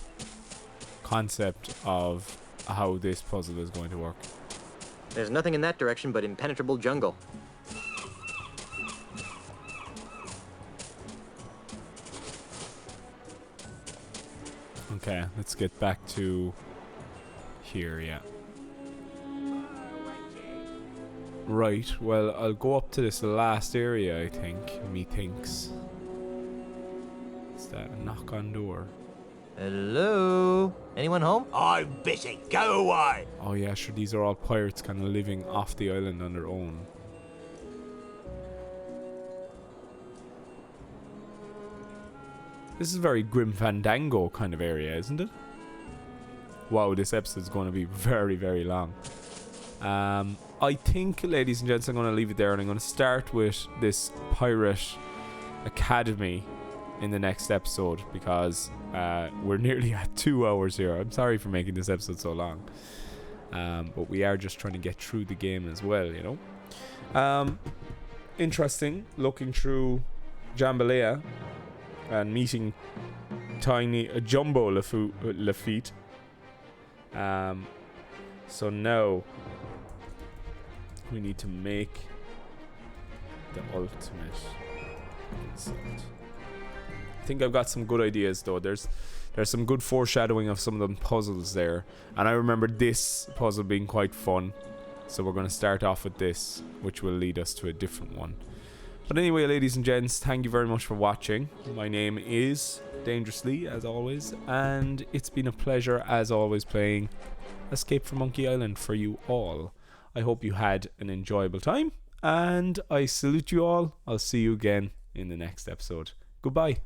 concept of how this puzzle is going to work. There's nothing in that direction but impenetrable jungle. Okay, let's get back to here, yeah. Right, well, I'll go up to this last area, I think. Methinks. Is that a knock on door? Hello? Anyone home? I'm busy. Go away. Oh yeah, sure, these are all pirates kind of living off the island on their own. This is a very Grim Fandango kind of area, isn't it? Wow, this episode's going to be very, very long. I think, ladies and gents, I'm going to leave it there, and I'm going to start with this Pirate Academy in the next episode, because we're nearly at 2 hours here. I'm sorry for making this episode so long, but we are just trying to get through the game as well, you know. Interesting looking through Jambalaya and meeting tiny Jumbo Lafitte. So now we need to make the ultimate insult. I think I've got some good ideas though. There's some good foreshadowing of some of the puzzles there, and I remember this puzzle being quite fun, so we're going to start off with this, which will lead us to a different one. But anyway, ladies and gents, thank you very much for watching. My name is Dangerously, as always, and it's been a pleasure as always playing Escape from Monkey Island for you all. I hope you had an enjoyable time, and I salute you all. I'll see you again in the next episode. Goodbye.